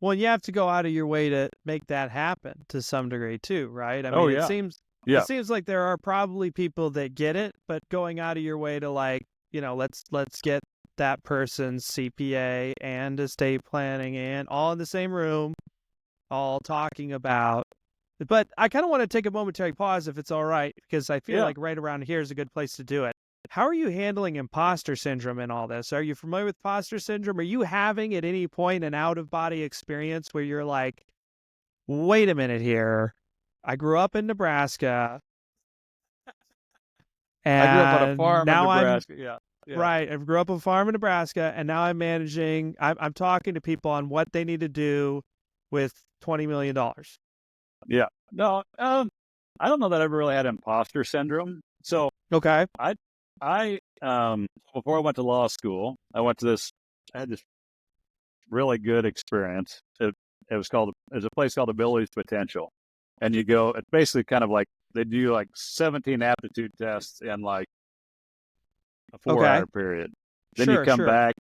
S5: well, you have to go out of your way to make that happen to some degree too, right? I mean, it seems like there are probably people that get it, but going out of your way to, like, let's get that person's CPA and estate planning and all in the same room, all talking about. But I kind of want to take a momentary pause, if it's all right, because I feel like right around here is a good place to do it. How are you handling imposter syndrome in all this? Are you familiar with imposter syndrome? Are you having at any point an out-of-body experience where you're like, wait a minute here, I grew up in Nebraska, and
S6: I grew up on a farm in Nebraska.
S5: Right. I grew up on a farm in Nebraska, and now I'm managing, I'm talking to people on what they need to do with $20 million.
S6: Yeah. No, I don't know that I ever really had imposter syndrome. So,
S5: okay.
S6: I before I went to law school, I had this really good experience. It was there's a place called Abilities Potential. And it's basically kind of like, they do like 17 aptitude tests in like a 4-hour period. Then you come back,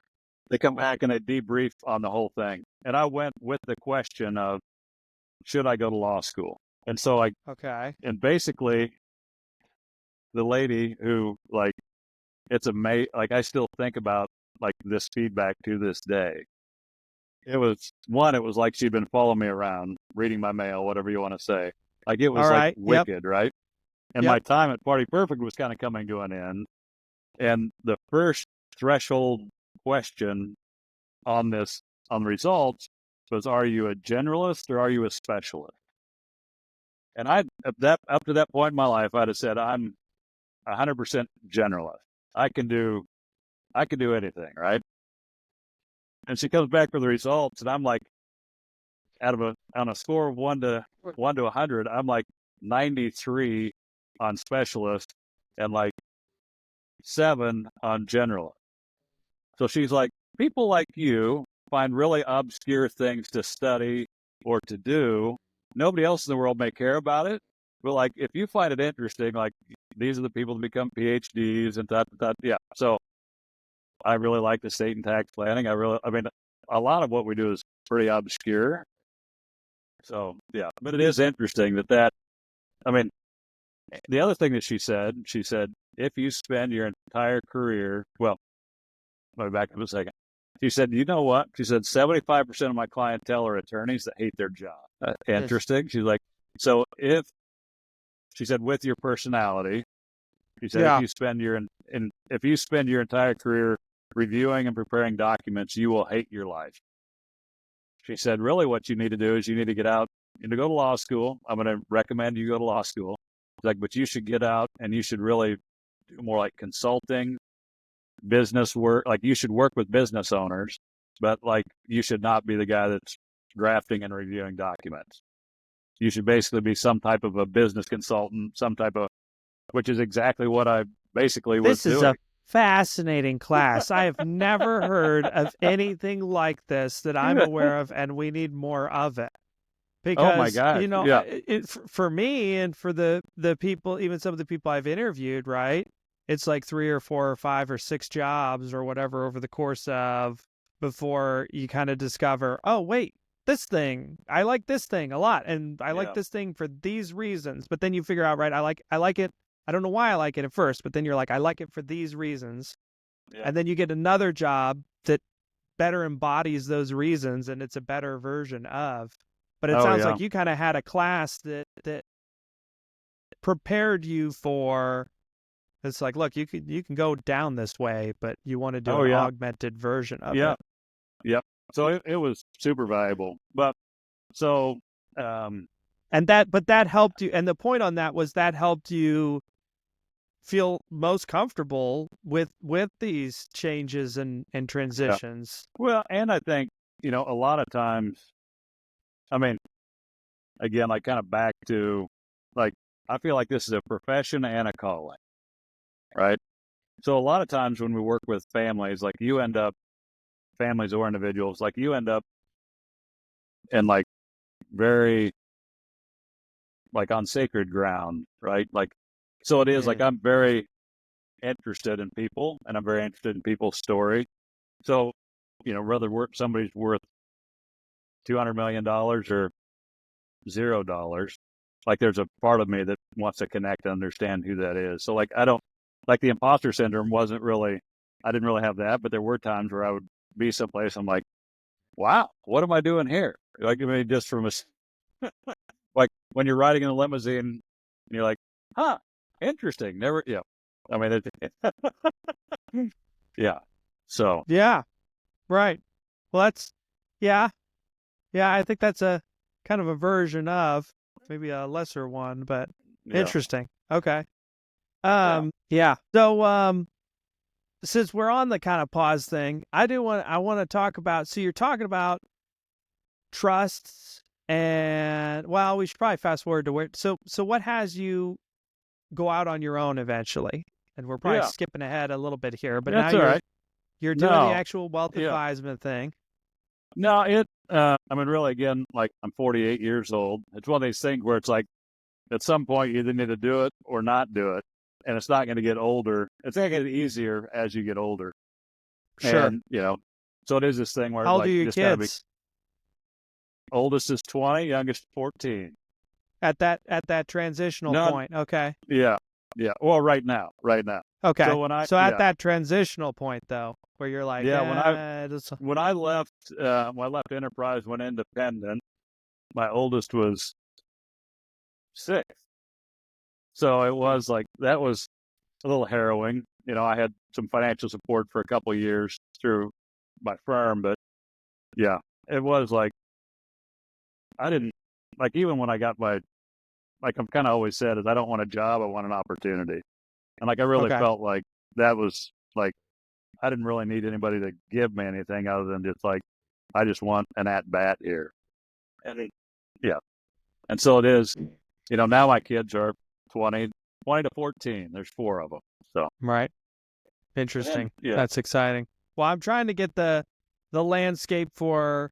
S6: they come back and they debrief on the whole thing. And I went with the question of, should I go to law school? And so and basically the lady who, like, it's amazing. Like, I still think about like this feedback to this day. It was like she'd been following me around, reading my mail, whatever you want to say. Like, it was
S5: All
S6: like
S5: right. Yep.
S6: wicked, right? And
S5: Yep.
S6: my time at Party Perfect was kind of coming to an end. And the first threshold question on the results was, are you a generalist or are you a specialist? And up to that point in my life, I'd have said, I'm 100% generalist. I can do anything, right? And she comes back with the results, and I'm like, on a score of 1 to 100, I'm like 93 on specialist and like 7 on generalist. So she's like, people like you find really obscure things to study or to do. Nobody else in the world may care about it. But like, if you find it interesting, like, these are the people that become PhDs and that. Yeah. So I really like the estate and tax planning. I mean, a lot of what we do is pretty obscure. So yeah, but it is interesting I mean, the other thing that she said, if you spend your entire career, well, let me back up a second. She said, you know what? She said, 75% of my clientele are attorneys that hate their job. Interesting. She's like, so she said, with your personality, she said,
S5: Yeah.
S6: if you spend your entire career reviewing and preparing documents, you will hate your life. She said, really what you need to do is you need to get out and to go to law school. I'm going to recommend you go to law school. Like, but you should get out and you should really do more like consulting, business work. Like, you should work with business owners, but like, you should not be the guy that's drafting and reviewing documents. You should basically be some type of a business consultant, which is exactly what I basically was doing.
S5: This is a fascinating class. I have never heard of anything like this that I'm aware of, and we need more of it. Because,
S6: oh my gosh.
S5: For me and for the people, even some of the people I've interviewed, right? It's like 3 or 4 or 5 or 6 jobs or whatever over the course of before you kind of discover, oh, wait, this thing, I like this thing a lot. And I like this thing for these reasons. But then you figure out, right, I like it. I don't know why I like it at first, but then you're like, I like it for these reasons. Yeah. And then you get another job that better embodies those reasons and it's a better version of. But it sounds like you kind of had a class that prepared you for, it's like, look, you can go down this way, but you want to do an augmented version of it.
S6: Yep. So it was super valuable. But so
S5: but that helped you, and the point on that was that helped you feel most comfortable with these changes and transitions.
S6: Yeah. Well, and I think, a lot of times, I mean, again, like, kind of back to, like, I feel like this is a profession and a calling, right? So a lot of times when we work with families, like, families or individuals, like, you end up in, like, very, like, on sacred ground, right? Like, so it is like, I'm very interested in people and I'm very interested in people's story. So, whether somebody's worth $200 million or $0, like, there's a part of me that wants to connect and understand who that is. So, like, I don't, like, the imposter syndrome I didn't really have that, but there were times where I would be someplace, I'm like, wow, what am I doing here? Like, I mean, just from like, when you're riding in a limousine and you're like, huh, interesting. I mean, yeah. So.
S5: Yeah. Right. Well, I think that's a kind of a version of maybe a lesser one, but interesting. Okay. Yeah. So, since we're on the kind of pause thing, I want to talk about, so you're talking about trusts and, well, we should probably fast forward to so what has you go out on your own eventually? And we're probably skipping ahead a little bit here, but
S6: that's
S5: now
S6: all right.
S5: You're doing the actual wealth advisement thing.
S6: No, I mean, really, again, like, I'm 48 years old. It's one of these things where it's like, at some point, you either need to do it or not do it. And it's not going to get older. It's going to get easier as you get older.
S5: Sure.
S6: And, so it is this thing where,
S5: how old
S6: like,
S5: are your kids?
S6: Oldest is 20, youngest 14.
S5: At that transitional point. Okay.
S6: Yeah. Yeah. Well, right now.
S5: Okay.
S6: So
S5: So at that transitional point, though, where you're like,
S6: when I left Enterprise, went independent, my oldest was 6. So it was like, that was a little harrowing. I had some financial support for a couple of years through my firm, but yeah, it was like, I didn't, like, even when I got like I've kind of always said, is I don't want a job, I want an opportunity. And like, I really
S5: Okay.
S6: felt like that was like, I didn't really need anybody to give me anything other than just like, I just want an at bat here. And yeah. And so it is, now my kids are 20 to 14. There's 4 of them. So,
S5: Right. Interesting.
S6: yeah.
S5: That's exciting. Well, I'm trying to get the landscape for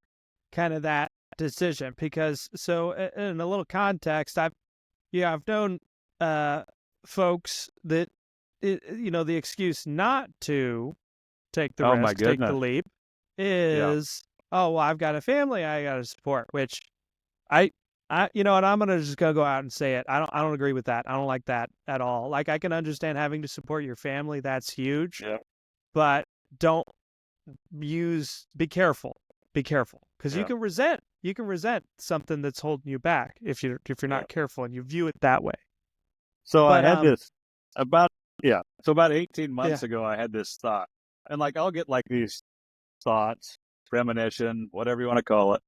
S5: kind of that decision because in a little context, I've known folks that the excuse not to take the
S6: Oh my
S5: risk, take the
S6: goodness.
S5: leap is, oh, well, I've got a family I got to support, which I and I'm gonna just go out and say it. I don't agree with that. I don't like that at all. Like, I can understand having to support your family. That's huge.
S6: Yeah.
S5: But don't be careful. Be careful. Because you can resent something that's holding you back if you're not careful and you view it that way.
S6: So
S5: But,
S6: I had this about 18 months ago, I had this thought. And like, I'll get like these thoughts, premonition, whatever you want to call it.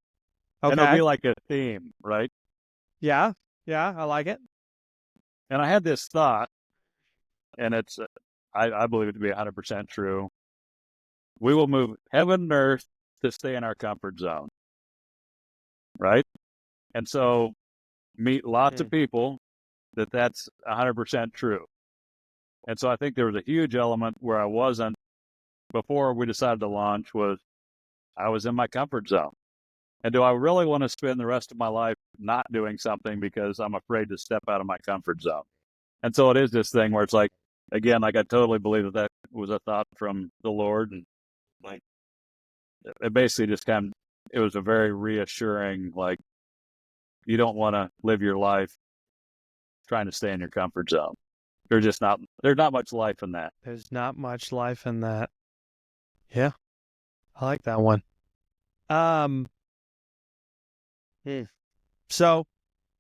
S6: And it'll be like a theme, right?
S5: Yeah, I like it.
S6: And I had this thought, and it's, I believe it to be 100% true. We will move heaven and earth to stay in our comfort zone, right? And so meet lots of people that's 100% true. And so I think there was a huge element where I wasn't, before we decided to launch, was I was in my comfort zone. And do I really want to spend the rest of my life not doing something because I'm afraid to step out of my comfort zone? And so it is this thing where it's like, again, like, I totally believe that was a thought from the Lord. And like, it basically just it was a very reassuring, like, you don't want to live your life trying to stay in your comfort zone. There's not much life in that.
S5: There's not much life in that. Yeah. I like that one. So,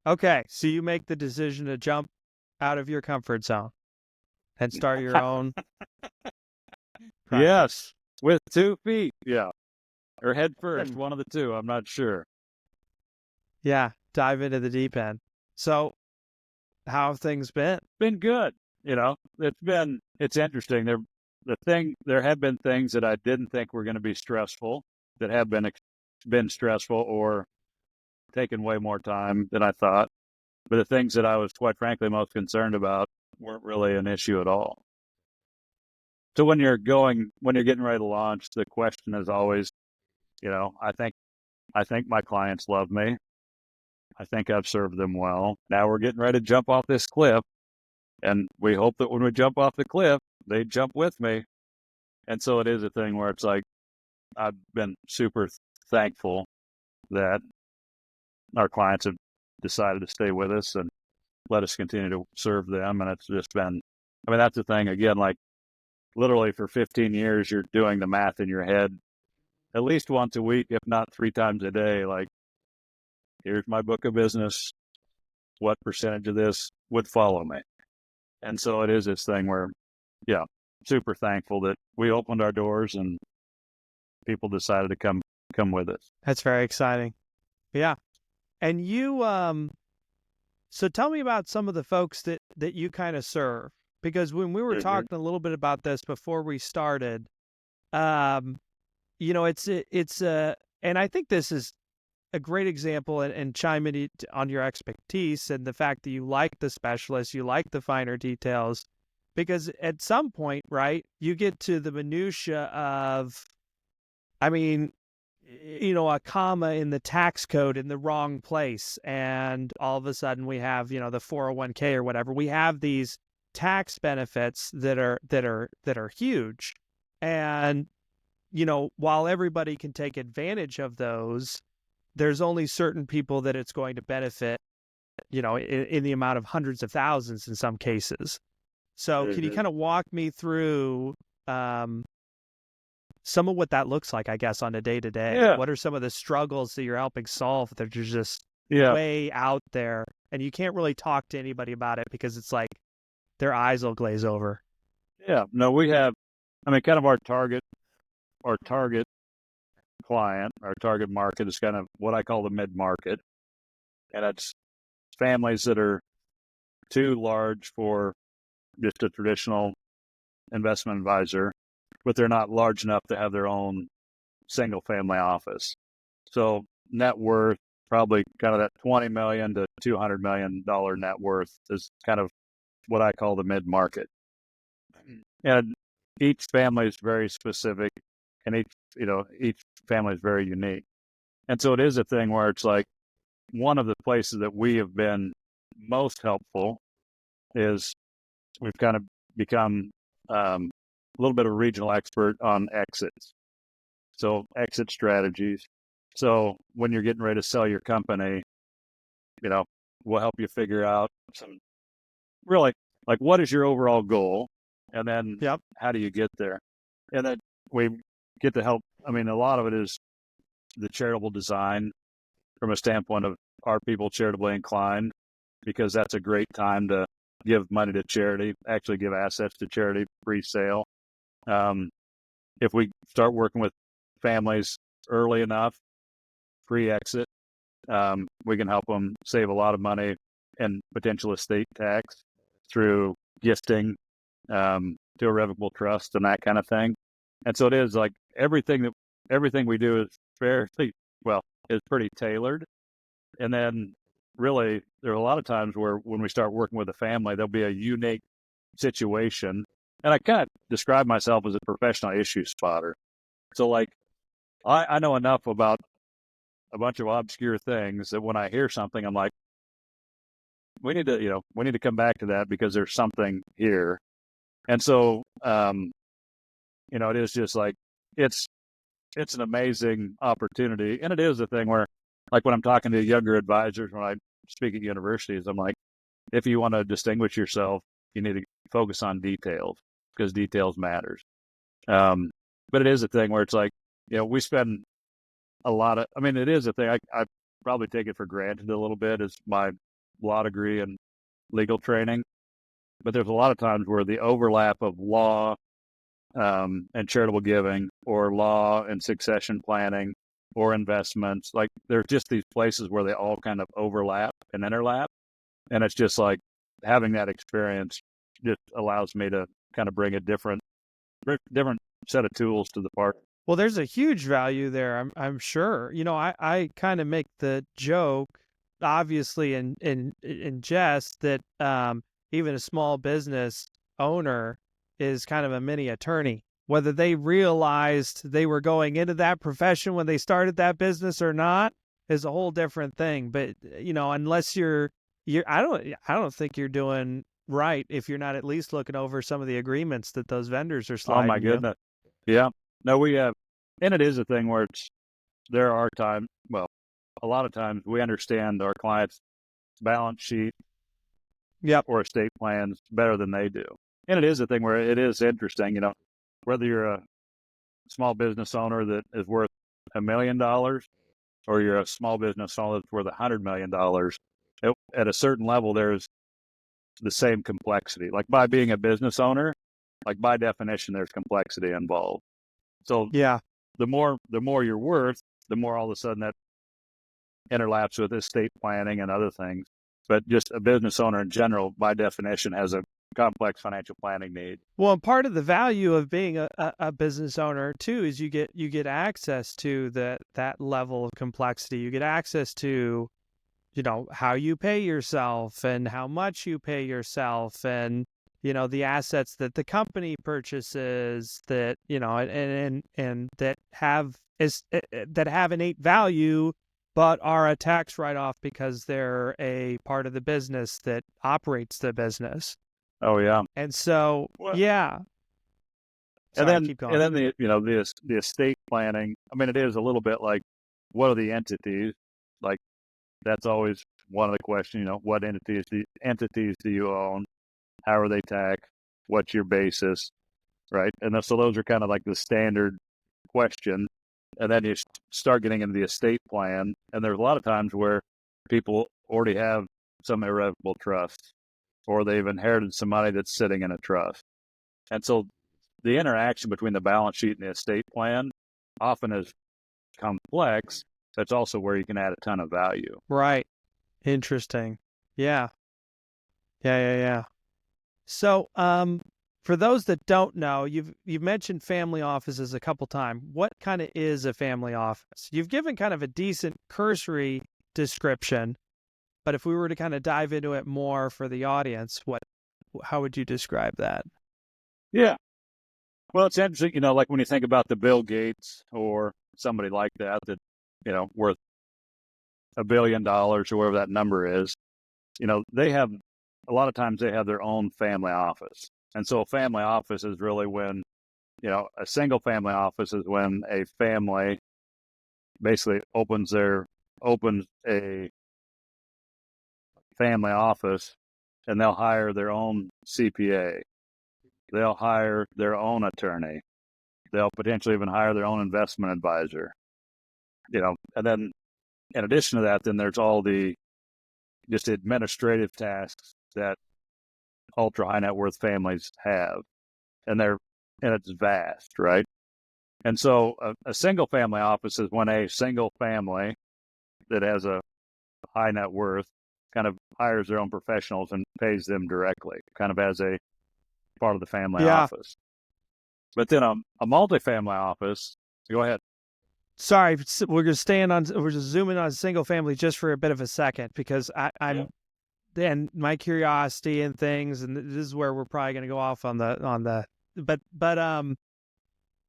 S5: okay. So you make the decision to jump out of your comfort zone and start your own.
S6: Yes. With 2 feet. Yeah. Or head first, one of the two. I'm not sure.
S5: Yeah. Dive into the deep end. So how have things been?
S6: Been good. It's interesting. There have been things that I didn't think were going to be stressful that have been stressful or taken way more time than I thought. But the things that I was, quite frankly, most concerned about weren't really an issue at all. So when you're getting ready to launch, the question is always, I think my clients love me. I think I've served them well. Now we're getting ready to jump off this cliff. And we hope that when we jump off the cliff, they jump with me. And so it is a thing where it's like, I've been super thankful that our clients have decided to stay with us and let us continue to serve them. And it's just been, that's the thing, again, like, literally for 15 years, you're doing the math in your head at least once a week, if not 3 times a day. Like, here's my book of business. What percentage of this would follow me? And so it is this thing where, yeah, super thankful that we opened our doors and people decided to come with us.
S5: That's very exciting. Yeah. And you, so tell me about some of the folks that you kind of serve, because when we were talking a little bit about this before we started, and I think this is a great example, and chime in on your expertise and the fact that you like the specialists, you like the finer details, because at some point, right, you get to the minutia of, a comma in the tax code in the wrong place, and all of a sudden we have, the 401k or whatever. We have these tax benefits that are huge, and while everybody can take advantage of those, there's only certain people that it's going to benefit, in the amount of hundreds of thousands in some cases. So can you kind of walk me through some of what that looks like, I guess, on a day-to-day?
S6: Yeah.
S5: What are some of the struggles that you're helping solve that are just
S6: Yeah.
S5: way out there, and you can't really talk to anybody about it because it's like their eyes will glaze over?
S6: Yeah. No, we have, kind of our target client, our target market is kind of what I call the mid-market. And it's families that are too large for just a traditional investment advisor, but they're not large enough to have their own single family office. So net worth, probably kind of that $20 million to $200 million net worth is kind of what I call the mid-market. And each family is very specific, and each family is very unique. And so it is a thing where it's like one of the places that we have been most helpful is we've kind of become a little bit of a regional expert on exits. So exit strategies. So when you're getting ready to sell your company, we'll help you figure out some really like what is your overall goal, and then how do you get there? And then we get to help. A lot of it is the charitable design from a standpoint of are people charitably inclined, because that's a great time to give money to charity, actually give assets to charity pre-sale. If we start working with families early enough, pre-exit, we can help them save a lot of money in potential estate tax through gifting to a revocable trust and that kind of thing. And so it is like everything we do is pretty tailored. And then really there are a lot of times where when we start working with a family, there'll be a unique situation. And I kind of describe myself as a professional issue spotter. So like I know enough about a bunch of obscure things that when I hear something, I'm like, we need to come back to that because there's something here. And so, it is just like, it's an amazing opportunity. And it is a thing where, like when I'm talking to younger advisors, when I speak at universities, I'm like, if you want to distinguish yourself, you need to focus on details because details matters. But it is a thing where it's like, we spend a lot of, it is a thing. I probably take it for granted a little bit as my law degree and legal training, but there's a lot of times where the overlap of law and charitable giving, or law and succession planning, or investments, like there's just these places where they all kind of overlap and interlap. And it's just like having that experience just allows me to kind of bring a different set of tools to the party.
S5: Well, there's a huge value there, I'm sure. I kind of make the joke, obviously in jest, that even a small business owner is kind of a mini attorney. Whether they realized they were going into that profession when they started that business or not is a whole different thing. But unless I don't think you're doing right if you're not at least looking over some of the agreements that those vendors are sliding.
S6: Oh my goodness. Yeah. No, we have, and it is a thing where there are times, a lot of times we understand our clients' balance sheet or estate plans better than they do. And it is a thing where it is interesting, whether you're a small business owner that is worth $1 million or you're a small business owner that's worth $100 million, at a certain level, there's the same complexity. Like by being a business owner, like by definition, there's complexity involved. So the more you're worth, the more all of a sudden that interlaps with estate planning and other things. But just a business owner in general, by definition, has a complex financial planning need.
S5: Well, and part of the value of being a business owner too is you get access to that level of complexity. You get access to, how you pay yourself and how much you pay yourself, and the assets that the company purchases that and that have innate value, but are a tax write-off because they're a part of the business that operates the business.
S6: Oh yeah.
S5: And so, Sorry,
S6: and then
S5: keep going.
S6: And then the estate planning. It is a little bit like, what are the entities? Like that's always one of the questions. What entities do you own? How are they taxed? What's your basis, right? And so those are kind of like the standard question. And then you start getting into the estate plan, and there's a lot of times where people already have some irrevocable trust, or they've inherited some money that's sitting in a trust. And so the interaction between the balance sheet and the estate plan often is complex. That's also where you can add a ton of value.
S5: Right. Interesting. Yeah. Yeah. So, for those that don't know, you've mentioned family offices a couple times. What kind of is a family office? You've given kind of a decent cursory description, but if we were to kind of dive into it more for the audience, how would you describe that?
S6: Yeah. Well, it's interesting, like when you think about the Bill Gates or somebody like that, worth $1 billion or whatever that number is, they have, a lot of times they have their own family office. And so a family office is really when, a single family office is when a family basically opens a family office, and they'll hire their own CPA. They'll hire their own attorney. They'll potentially even hire their own investment advisor. And then in addition to that, then there's all the just administrative tasks that ultra high net worth families have. And it's vast, right? And so a single family office is when a single family that has a high net worth kind of hires their own professionals and pays them directly, kind of as a part of the family office. But then a multifamily office, go ahead.
S5: Sorry, we're just zooming on single family just for a bit of a second, because I'm and my curiosity and things, and this is where we're probably going to go off on the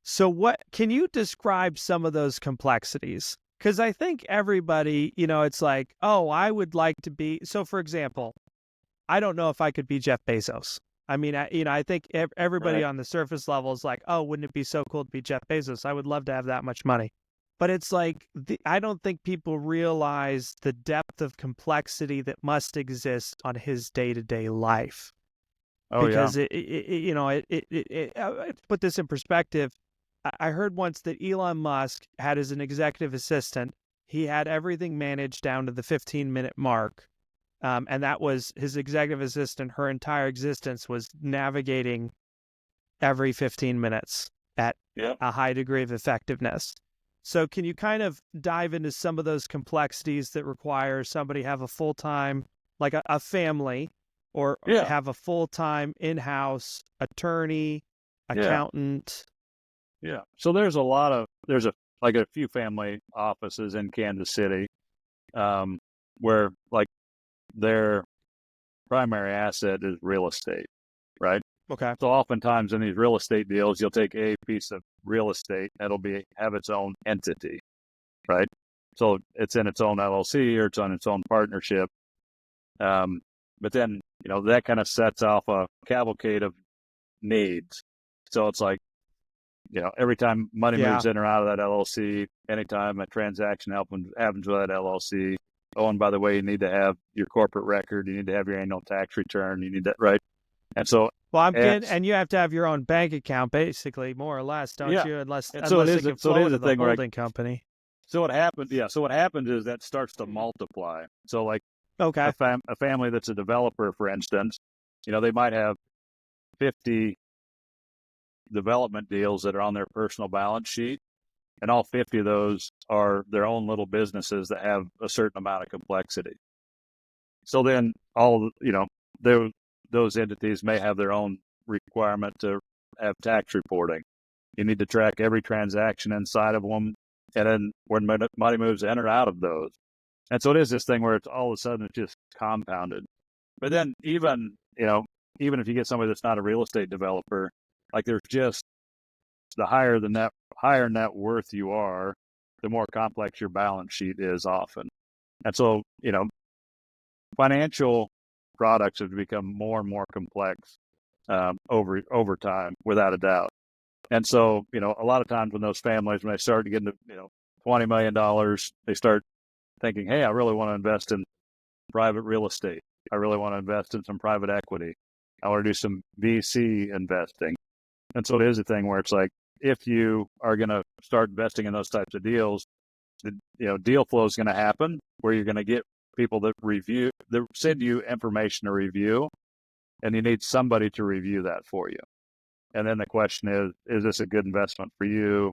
S5: so what can you describe some of those complexities? Because I think everybody, it's like, oh, I would like to be. So, for example, I don't know if I could be Jeff Bezos. I mean, I think everybody on the surface level is like, oh, wouldn't it be so cool to be Jeff Bezos? I would love to have that much money. But it's like, I don't think people realize the depth of complexity that must exist on his day-to-day life.
S6: Oh,
S5: because put this in perspective. I heard once that Elon Musk had as an executive assistant, he had everything managed down to the 15-minute mark. And that was his executive assistant. Her entire existence was navigating every 15 minutes at a high degree of effectiveness. So can you kind of dive into some of those complexities that require somebody have a full-time, like a family, or have a full-time in-house attorney, accountant?
S6: Yeah. So there's a few family offices in Kansas City where like their primary asset is real estate, right?
S5: Okay.
S6: So oftentimes in these real estate deals, you'll take a piece of real estate that'll have its own entity, right? So it's in its own LLC or it's on its own partnership. But then, that kind of sets off a cavalcade of needs. So it's like, every time money moves in or out of that LLC, anytime a transaction happens with that LLC, oh, and by the way, you need to have your corporate record, you need to have your annual tax return, you need that, right? And so,
S5: and you have to have your own bank account, basically, more or less, don't you? Unless it can flow into the holding company.
S6: So what happens? Yeah. So what happens is that starts to multiply. So like, a family that's a developer, for instance, they might have 50 development deals that are on their personal balance sheet, and all 50 of those are their own little businesses that have a certain amount of complexity. So then those entities may have their own requirement to have tax reporting. You need to track every transaction inside of them, and then when money moves in or out of those. And so it is this thing where it's all of a sudden it's just compounded. But then even if you get somebody that's not a real estate developer, like there's just the higher net worth you are, the more complex your balance sheet is often. And so, financial products have become more and more complex over time, without a doubt. And so, a lot of times when those families, when they start to get into, $20 million, they start thinking, hey, I really want to invest in private real estate. I really want to invest in some private equity. I want to do some VC investing. And so it is a thing where it's like, if you are going to start investing in those types of deals, deal flow is going to happen where you're going to get people that send you information to review, and you need somebody to review that for you. And then the question is this a good investment for you?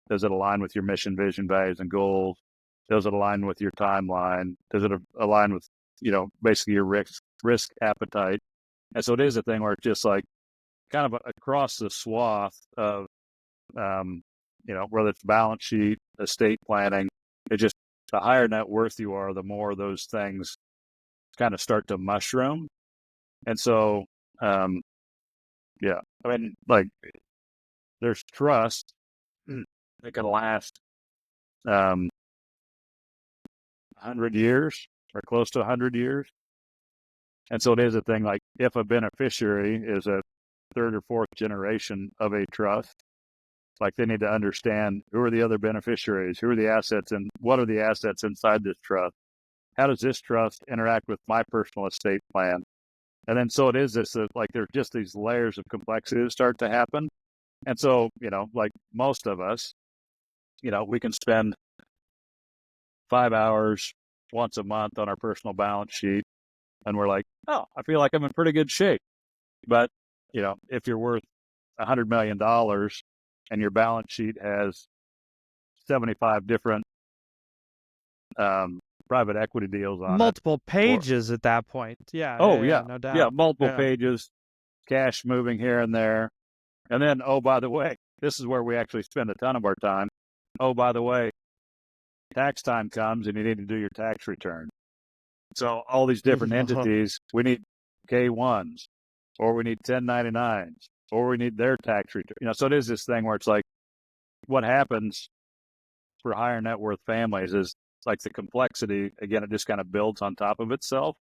S6: Does it align with your mission, vision, values, and goals? Does it align with your timeline? Does it align with, basically your risk appetite? And so it is a thing where it's just like kind of across the swath of, whether it's balance sheet, estate planning, it just, the higher net worth you are, the more those things kind of start to mushroom. And so, like there's trust that can last 100 years or close to 100 years. And so it is a thing like if a beneficiary is a third or fourth generation of a trust, like they need to understand who are the other beneficiaries, who are the assets, and what are the assets inside this trust? How does this trust interact with my personal estate plan? And then so it is this, like there's just these layers of complexity that start to happen. And so, like most of us, we can spend 5 hours once a month on our personal balance sheet, and we're like, oh, I feel like I'm in pretty good shape. But, if you're worth $100 million and your balance sheet has 75 different private equity deals on
S5: multiple pages at that point. Yeah.
S6: Oh,
S5: no doubt.
S6: Yeah, multiple pages, cash moving here and there. And then, oh, by the way, this is where we actually spend a ton of our time. Oh, by the way, tax time comes and you need to do your tax return. So all these different entities, we need K-1s, or we need 1099s, or we need their tax return. So it is this thing where it's like, what happens for higher net worth families is like the complexity, again, it just kind of builds on top of itself.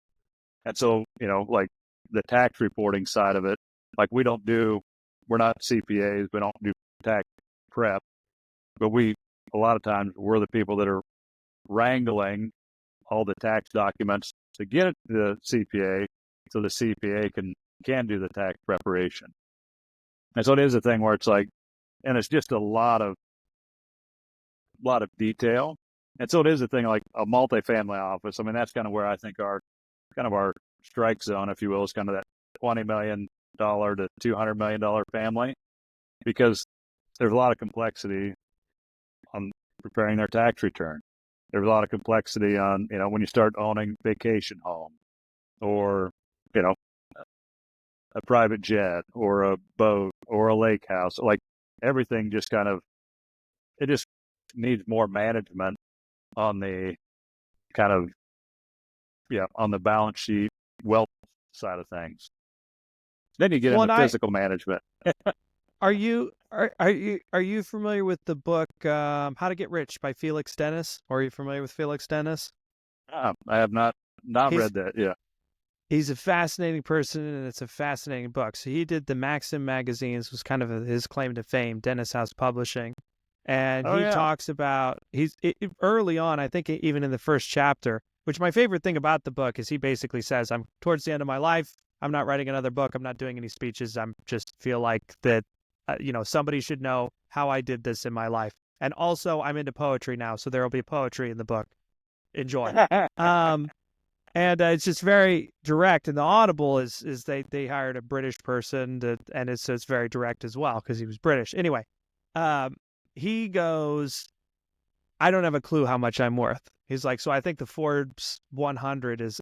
S6: And so, like the tax reporting side of it, like we're not CPAs, we don't do tax prep, but a lot of times we're the people that are wrangling all the tax documents to get it to the CPA so the CPA can do the tax preparation. And so it is a thing where it's like, and it's just a lot of detail. And so it is a thing like a multifamily office. I mean, that's kind of where I think our strike zone, if you will, is kind of that $20 million to $200 million family, because there's a lot of complexity on preparing their tax return. There's a lot of complexity on, when you start owning vacation home or, a private jet or a boat or a lake house, like everything just it just needs more management on the on the balance sheet, wealth side of things. Then you get into physical management.
S5: Are you familiar with the book How to Get Rich by Felix Dennis? Or are you familiar with Felix Dennis?
S6: I have not read that. Yeah.
S5: He's a fascinating person, and it's a fascinating book. So he did the Maxim magazines, was kind of his claim to fame, Dennis House Publishing. And he talks about, early on, I think even in the first chapter, which my favorite thing about the book is he basically says, I'm towards the end of my life. I'm not writing another book. I'm not doing any speeches. I'm just feel like that, somebody should know how I did this in my life. And also I'm into poetry now. So there will be poetry in the book. Enjoy. And it's just very direct. And the Audible is they hired a British person and it's very direct as well because he was British. Anyway, he goes, I don't have a clue how much I'm worth. He's like, so I think the Forbes 100 is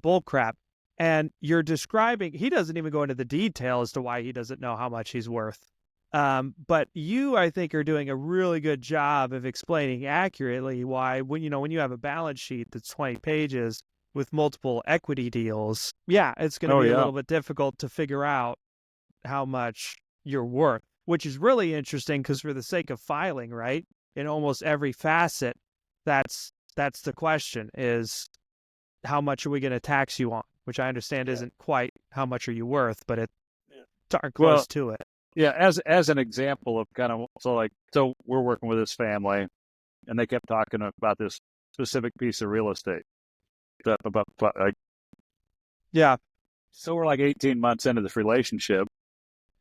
S5: bull crap. And you're describing, he doesn't even go into the detail as to why he doesn't know how much he's worth. But you, I think, are doing a really good job of explaining accurately why when you have a balance sheet that's 20 pages with multiple equity deals, it's going to be a little bit difficult to figure out how much you're worth, which is really interesting because for the sake of filing, right, in almost every facet, that's the question is how much are we going to tax you on, which I understand isn't quite how much are you worth, but it's darn close to it.
S6: Yeah, as an example of so we're working with this family, and they kept talking about this specific piece of real estate. So we're like 18 months into this relationship,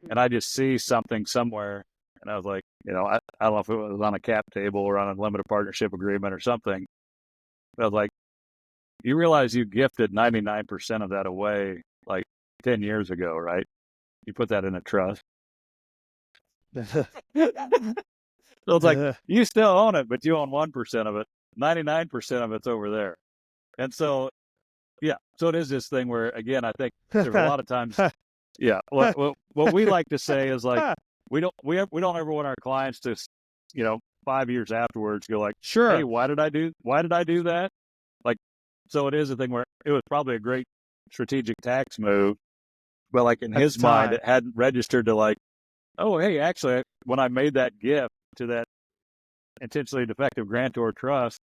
S6: and I just see something somewhere, and I was like, I don't know if it was on a cap table or on a limited partnership agreement or something. But I was like, you realize you gifted 99% of that away like 10 years ago, right? You put that in a trust. So it's like, you still own it, but you own 1% of it. 99% of it's over there. And so, yeah. So it is this thing where, again, I think there's a lot of times, yeah. What we like to say is like, we don't ever want our clients to, 5 years afterwards go like,
S5: Sure.
S6: hey, why did I do that? Like, so it is a thing where it was probably a great strategic tax move, but like in his mind, it hadn't registered to like, oh, hey, actually, when I made that gift to that intentionally defective grantor trust,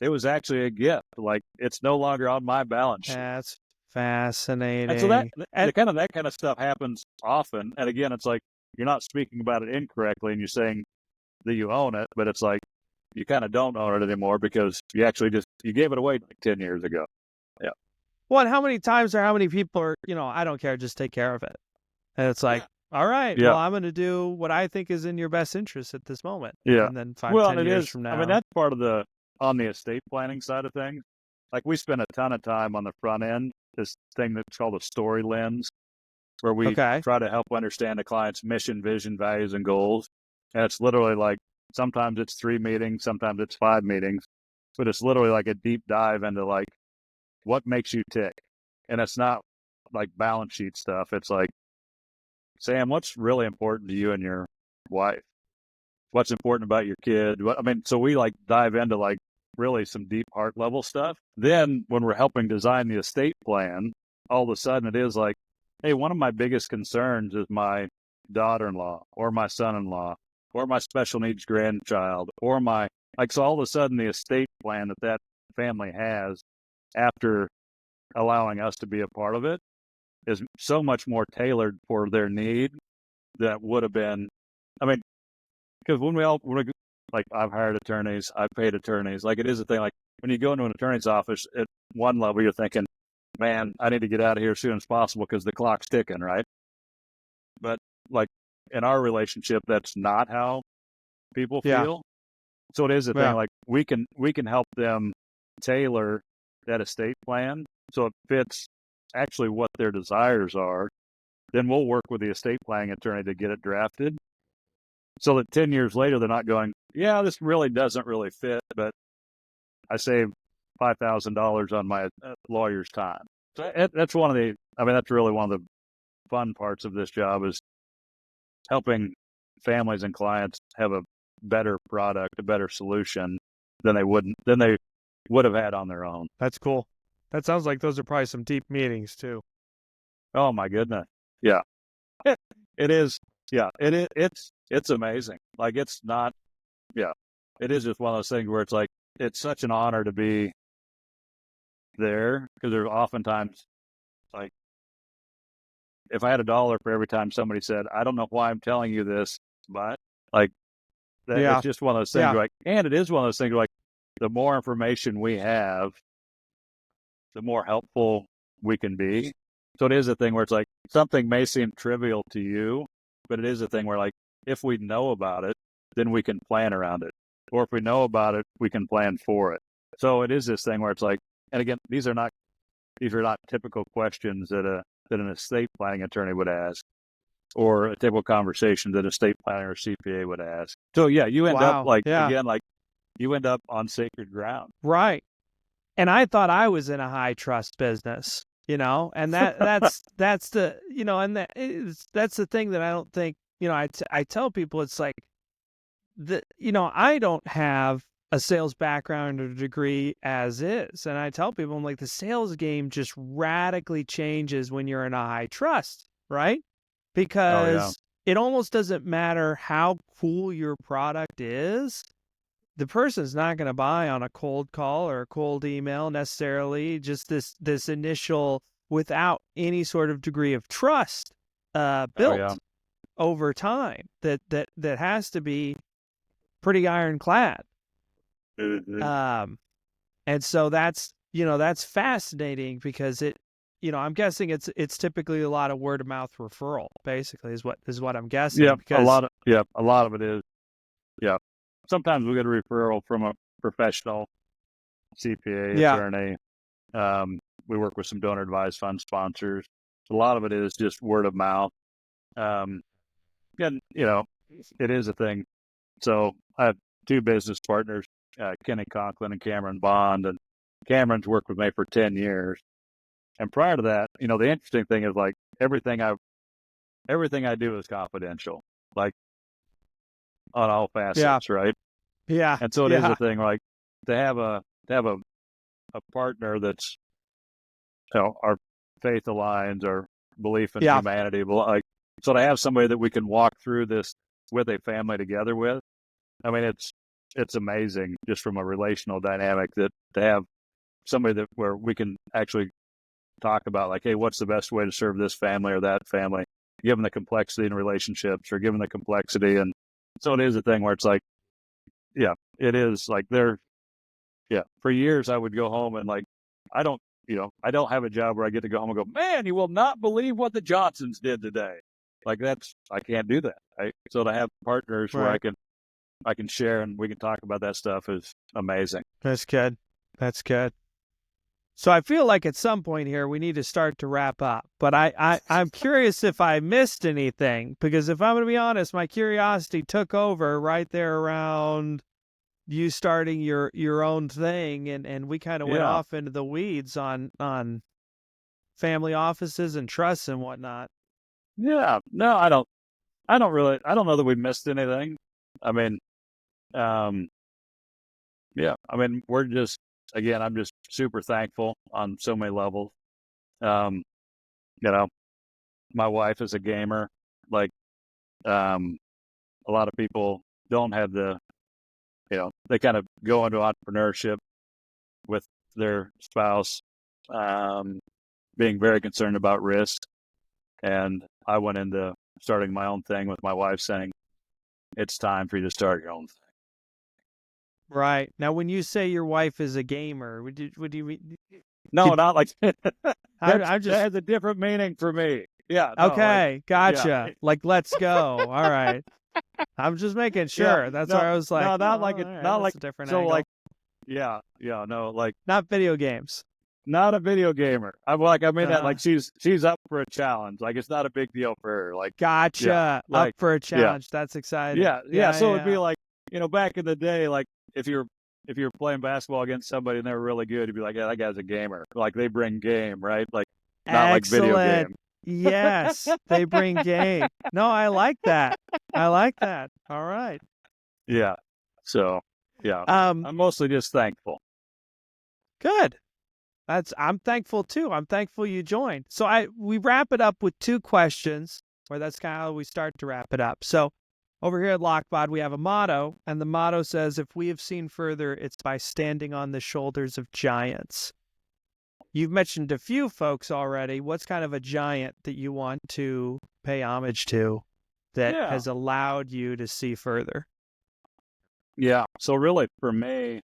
S6: it was actually a gift. Like, it's no longer on my balance sheet.
S5: That's fascinating.
S6: And so that kind of stuff happens often. And again, it's like you're not speaking about it incorrectly, and you're saying that you own it, but it's like you kind of don't own it anymore because you actually you gave it away like 10 years ago. Yeah.
S5: Well, and how many times or how many people are, I don't care, just take care of it. And it's like, all right, well, I'm going to do what I think is in your best interest at this moment.
S6: Yeah.
S5: And then 10 years from now.
S6: I mean, that's part of on the estate planning side of things. Like, we spend a ton of time on the front end, this thing that's called a story lens, where we try to help understand the client's mission, vision, values, and goals. And it's literally like, sometimes it's 3 meetings, sometimes it's 5 meetings, but it's literally like a deep dive into like, what makes you tick? And it's not like balance sheet stuff. It's like, Sam, what's really important to you and your wife? What's important about your kid? So we like dive into like really some deep heart level stuff. Then when we're helping design the estate plan, all of a sudden it is like, hey, one of my biggest concerns is my daughter-in-law or my son-in-law or my special needs grandchild or so all of a sudden the estate plan that family has after allowing us to be a part of it is so much more tailored for their need that would have been, because like, I've hired attorneys, I've paid attorneys, like, it is a thing, like, when you go into an attorney's office, at one level, you're thinking, man, I need to get out of here as soon as possible because the clock's ticking, right? But, like, in our relationship, that's not how people feel. So it is a thing, like, we can help them tailor that estate plan so it fits actually what their desires are. Then we'll work with the estate planning attorney to get it drafted so that 10 years later, they're not going, yeah, this really doesn't really fit, but I saved $5,000 on my lawyer's time. So that's that's really one of the fun parts of this job, is helping families and clients have a better product, a better solution than they would have had on their own.
S5: That's cool. That sounds like those are probably some deep meetings too.
S6: Oh my goodness. Yeah. It is. Yeah. It's amazing. Like, it's not, yeah. It is just one of those things where it's like, it's such an honor to be there, because there's oftentimes, like, if I had $1 for every time somebody said, I don't know why I'm telling you this, but like, it's just one of those things like, and it is one of those things like, the more information we have, the more helpful we can be. So it is a thing where it's like, something may seem trivial to you, but it is a thing where, like, if we know about it, then we can plan around it. Or if we know about it, we can plan for it. So it is this thing where it's like, and again, these are not typical questions that an estate planning attorney would ask, or a typical conversation that a estate planner or CPA would ask. So yeah, you end up again, like, you end up on sacred ground.
S5: Right. And I thought I was in a high trust business, and that's the, and that's the thing that I don't think, I tell people, it's like, I don't have a sales background or degree as is. And I tell people, I'm like, the sales game just radically changes when you're in a high trust, right? Because it almost doesn't matter how cool your product is. The person's not going to buy on a cold call or a cold email necessarily, just this initial, without any sort of degree of trust built over time that has to be pretty ironclad.
S6: Mm-hmm.
S5: And so that's fascinating, because I'm guessing it's typically a lot of word of mouth referral, basically, is what I'm guessing.
S6: Yeah,
S5: because
S6: a lot of it is. Yeah, sometimes we get a referral from a professional CPA
S5: yeah,
S6: attorney. We work with some donor advised fund sponsors. A lot of it is just word of mouth. And it is a thing. So I have two business partners, Kenny Conklin and Cameron Bond, and Cameron's worked with me for 10 years. And prior to that, the interesting thing is like everything I do is confidential, like on all
S5: yeah,
S6: facets, right?
S5: yeah,
S6: And so it is
S5: yeah,
S6: a thing like to have a partner that's our faith aligns, our belief in
S5: yeah.
S6: humanity, but like so to have somebody that we can walk through this with a family together with. I mean, it's amazing just from a relational dynamic that to have somebody that where we can actually talk about like, hey, what's the best way to serve this family or that family, given the complexity in relationships or given the complexity. And so it is a thing where it's like, yeah, it is like for years I would go home and like, I don't have a job where I get to go home and go, man, you will not believe what the Johnsons did today. Like I can't do that. Right? So to have partners where
S5: Right.
S6: I can share and we can talk about that stuff is amazing.
S5: That's good. That's good. So I feel like at some point here we need to start to wrap up. But I'm curious if I missed anything, because if I'm going to be honest, my curiosity took over right there around you starting your own thing, and we kind of went
S6: Yeah.
S5: off into the weeds on family offices and trusts and whatnot.
S6: Yeah. No, I don't know that we missed anything. I mean, yeah, I mean, I'm just super thankful on so many levels. Um, my wife is a gamer. Like, a lot of people don't have they kind of go into entrepreneurship with their spouse, being very concerned about risk. And I went into starting my own thing with my wife saying, it's time for you to start your own thing.
S5: Right. Now, when you say your wife is a gamer, would you mean?
S6: No, not like
S5: I'm
S6: that
S5: just
S6: has a different meaning for me. Yeah. No,
S5: okay. Gotcha.
S6: yeah.
S5: Like, let's go. All right. I'm just making
S6: Yeah.
S5: sure. That's
S6: No,
S5: why I was like,
S6: no, not
S5: oh,
S6: like
S5: all
S6: it,
S5: right,
S6: not
S5: that's
S6: like
S5: a different
S6: so
S5: angle.
S6: like, yeah, no, like
S5: Not video games.
S6: not a video gamer. I mean that
S5: Uh-huh.
S6: like she's up for a challenge. Like it's not a big deal for her. Like,
S5: Gotcha.
S6: yeah, like,
S5: Up for a
S6: yeah,
S5: challenge. That's exciting.
S6: yeah. So it'd be
S5: Yeah.
S6: like, back in the day, like if you're playing basketball against somebody and they're really good, you'd be like, yeah, that guy's a gamer. Like they bring game, right? Like not like video
S5: Excellent.
S6: game.
S5: Yes, they bring game. No, I like that. I like that. All right.
S6: Yeah. So yeah,
S5: Um,
S6: I'm mostly just thankful.
S5: good. I'm thankful too. I'm thankful you joined. So we wrap it up with two questions, or that's kind of how we start to wrap it up. So over here at Lockbod, we have a motto, and the motto says, if we have seen further, it's by standing on the shoulders of giants. You've mentioned a few folks already. What's kind of a giant that you want to pay homage to that
S6: Yeah.
S5: has allowed you to see further?
S6: Yeah. So really for me,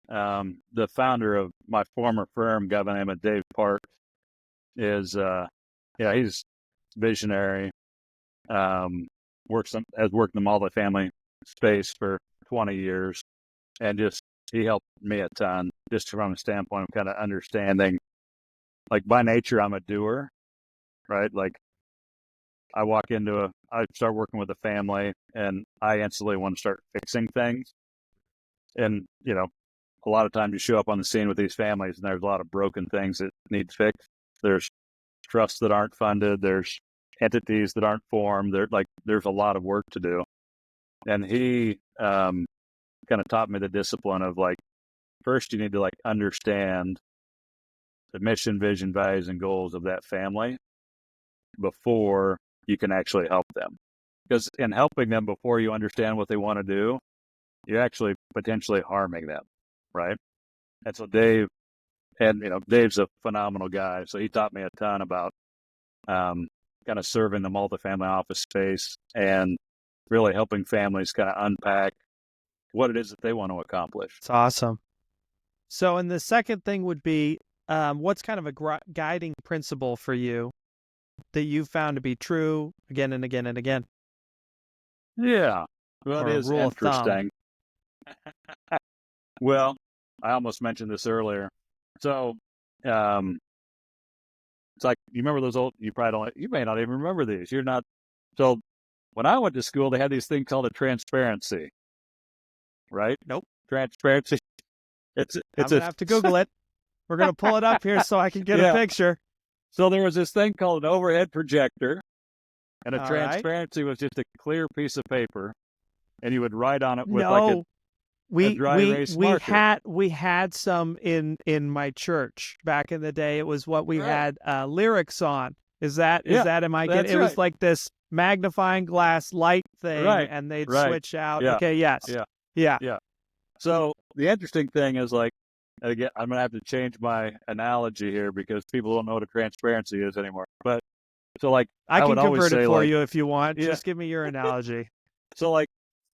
S6: the founder of my former firm, a guy by the name of Dave Park, is he's visionary. Has worked in the multifamily space for 20 years, and just he helped me a ton, just from a standpoint of kind of understanding. Like by nature, I'm a doer, right? Like I start working with a family, and I instantly want to start fixing things. And a lot of times you show up on the scene with these families, and there's a lot of broken things that need fixed. There's trusts that aren't funded. There's entities that aren't formed. There's a lot of work to do. And he kind of taught me the discipline of like, first you need to like understand the mission, vision, values, and goals of that family before you can actually help them. Because in helping them before you understand what they want to do, you're actually potentially harming them, right? And so Dave's a phenomenal guy. So he taught me a ton about kind of serving the multifamily office space and really helping families kind of unpack what it is that they want to accomplish.
S5: It's awesome. So, and the second thing would be, what's kind of a guiding principle for you that you found to be true again and again and again?
S6: Yeah. Well,
S5: Or
S6: it
S5: a
S6: is
S5: rule of thumb?
S6: interesting. Well, I almost mentioned this earlier. So, it's like, you remember those old, you may not even remember these. You're not. So when I went to school, they had these things called a transparency, right?
S5: Nope.
S6: Transparency. It's
S5: I'm going to have to Google it. We're going to pull it up here so I can get a picture.
S6: So there was this thing called an overhead projector, and a
S5: All
S6: transparency was just a clear piece of paper, and you would write on it with
S5: we
S6: dry erase marker.
S5: we had some in my church back in the day. It was what we had lyrics on. Is that am I getting? It was like this magnifying glass light thing, and they'd switch out.
S6: Yeah.
S5: Okay, yes,
S6: yeah. So the interesting thing is, like, again, I'm gonna have to change my analogy here because people don't know what a transparency is anymore. But so, like,
S5: I can
S6: would always
S5: convert
S6: say,
S5: it for
S6: like,
S5: you if you want. Just give me your analogy.
S6: So, like,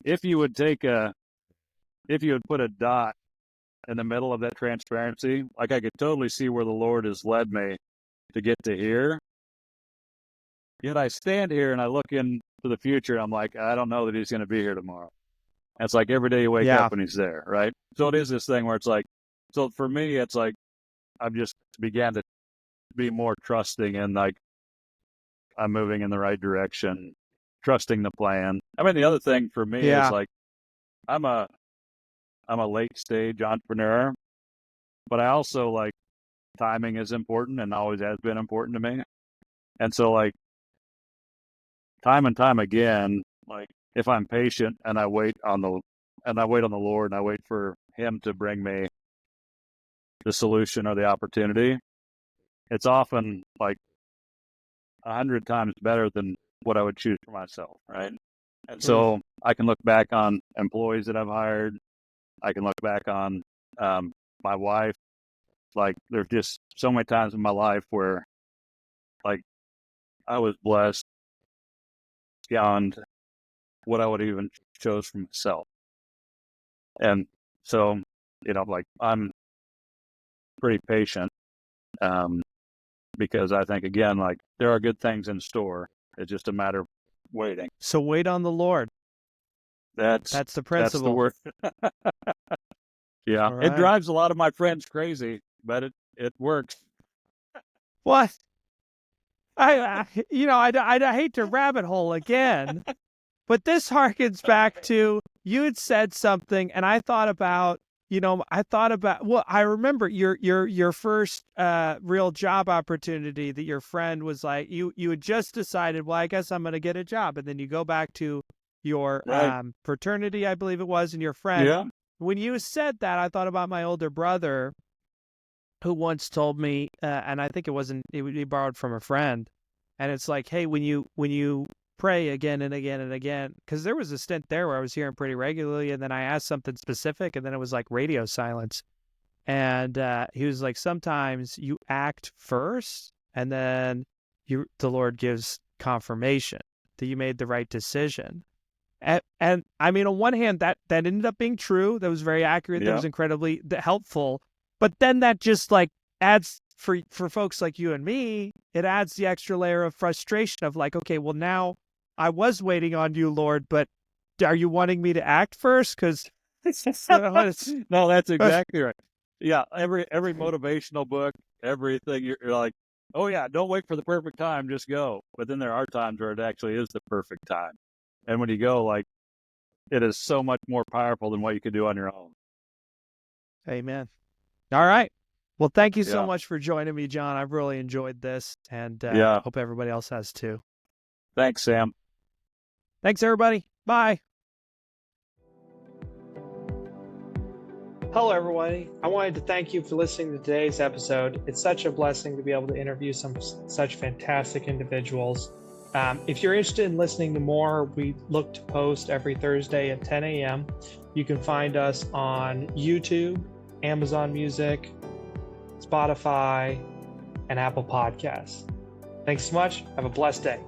S6: if you would put a dot in the middle of that transparency, like, I could totally see where the Lord has led me to get to here. Yet I stand here and I look into the future, and I'm like, I don't know that he's going to be here tomorrow. And it's like every day you wake up and he's there, right? So it is this thing where it's like, so for me, it's like I've just began to be more trusting, and like I'm moving in the right direction, trusting the plan. I mean, the other thing for me is, like, I'm a late stage entrepreneur, but I also, like, timing is important and always has been important to me. And so, like, time and time again, like, if I'm patient and I wait on the Lord and I wait for him to bring me the solution or the opportunity, it's often like 100 times better than what I would choose for myself, right? And so I can look back on employees that I've hired. I can look back on my wife. Like, there's just so many times in my life where, like, I was blessed beyond what I would even chose for myself. And so, like, I'm pretty patient because I think, again, like, there are good things in store. It's just a matter of waiting.
S5: So wait on the Lord. That's the principle.
S6: That's the word. Yeah.
S5: Right.
S6: It drives a lot of my friends crazy, but it works.
S5: What? I hate to rabbit hole again, but this harkens back to, you had said something, and I thought about, I remember your first real job opportunity that your friend was like, you had just decided, well, I guess I'm going to get a job. And then you go back to your fraternity, I believe it was, and your friend.
S6: Yeah.
S5: When you said that, I thought about my older brother, who once told me, and I think he borrowed from a friend, and it's like, hey, when you pray again and again and again, because there was a stint there where I was hearing pretty regularly, and then I asked something specific, and then it was like radio silence. And he was like, sometimes you act first, and then the Lord gives confirmation that you made the right decision. And I mean, on one hand, that ended up being true. That was very accurate. That was incredibly helpful. But then that just, like, adds, for folks like you and me, it adds the extra layer of frustration of, like, okay, well, now I was waiting on you, Lord, but are you wanting me to act first? Because
S6: no, that's exactly right. Yeah, every motivational book, everything, you're like, oh yeah, don't wait for the perfect time, just go. But then there are times where it actually is the perfect time. And when you go, like, it is so much more powerful than what you could do on your own.
S5: Amen. All right. Well, thank you so much for joining me, John. I've really enjoyed this, and hope everybody else has too.
S6: Thanks, Sam.
S5: Thanks, everybody. Bye.
S7: Hello, everybody. I wanted to thank you for listening to today's episode. It's such a blessing to be able to interview some such fantastic individuals. If you're interested in listening to more, we look to post every Thursday at 10 a.m. You can find us on YouTube, Amazon Music, Spotify, and Apple Podcasts. Thanks so much. Have a blessed day.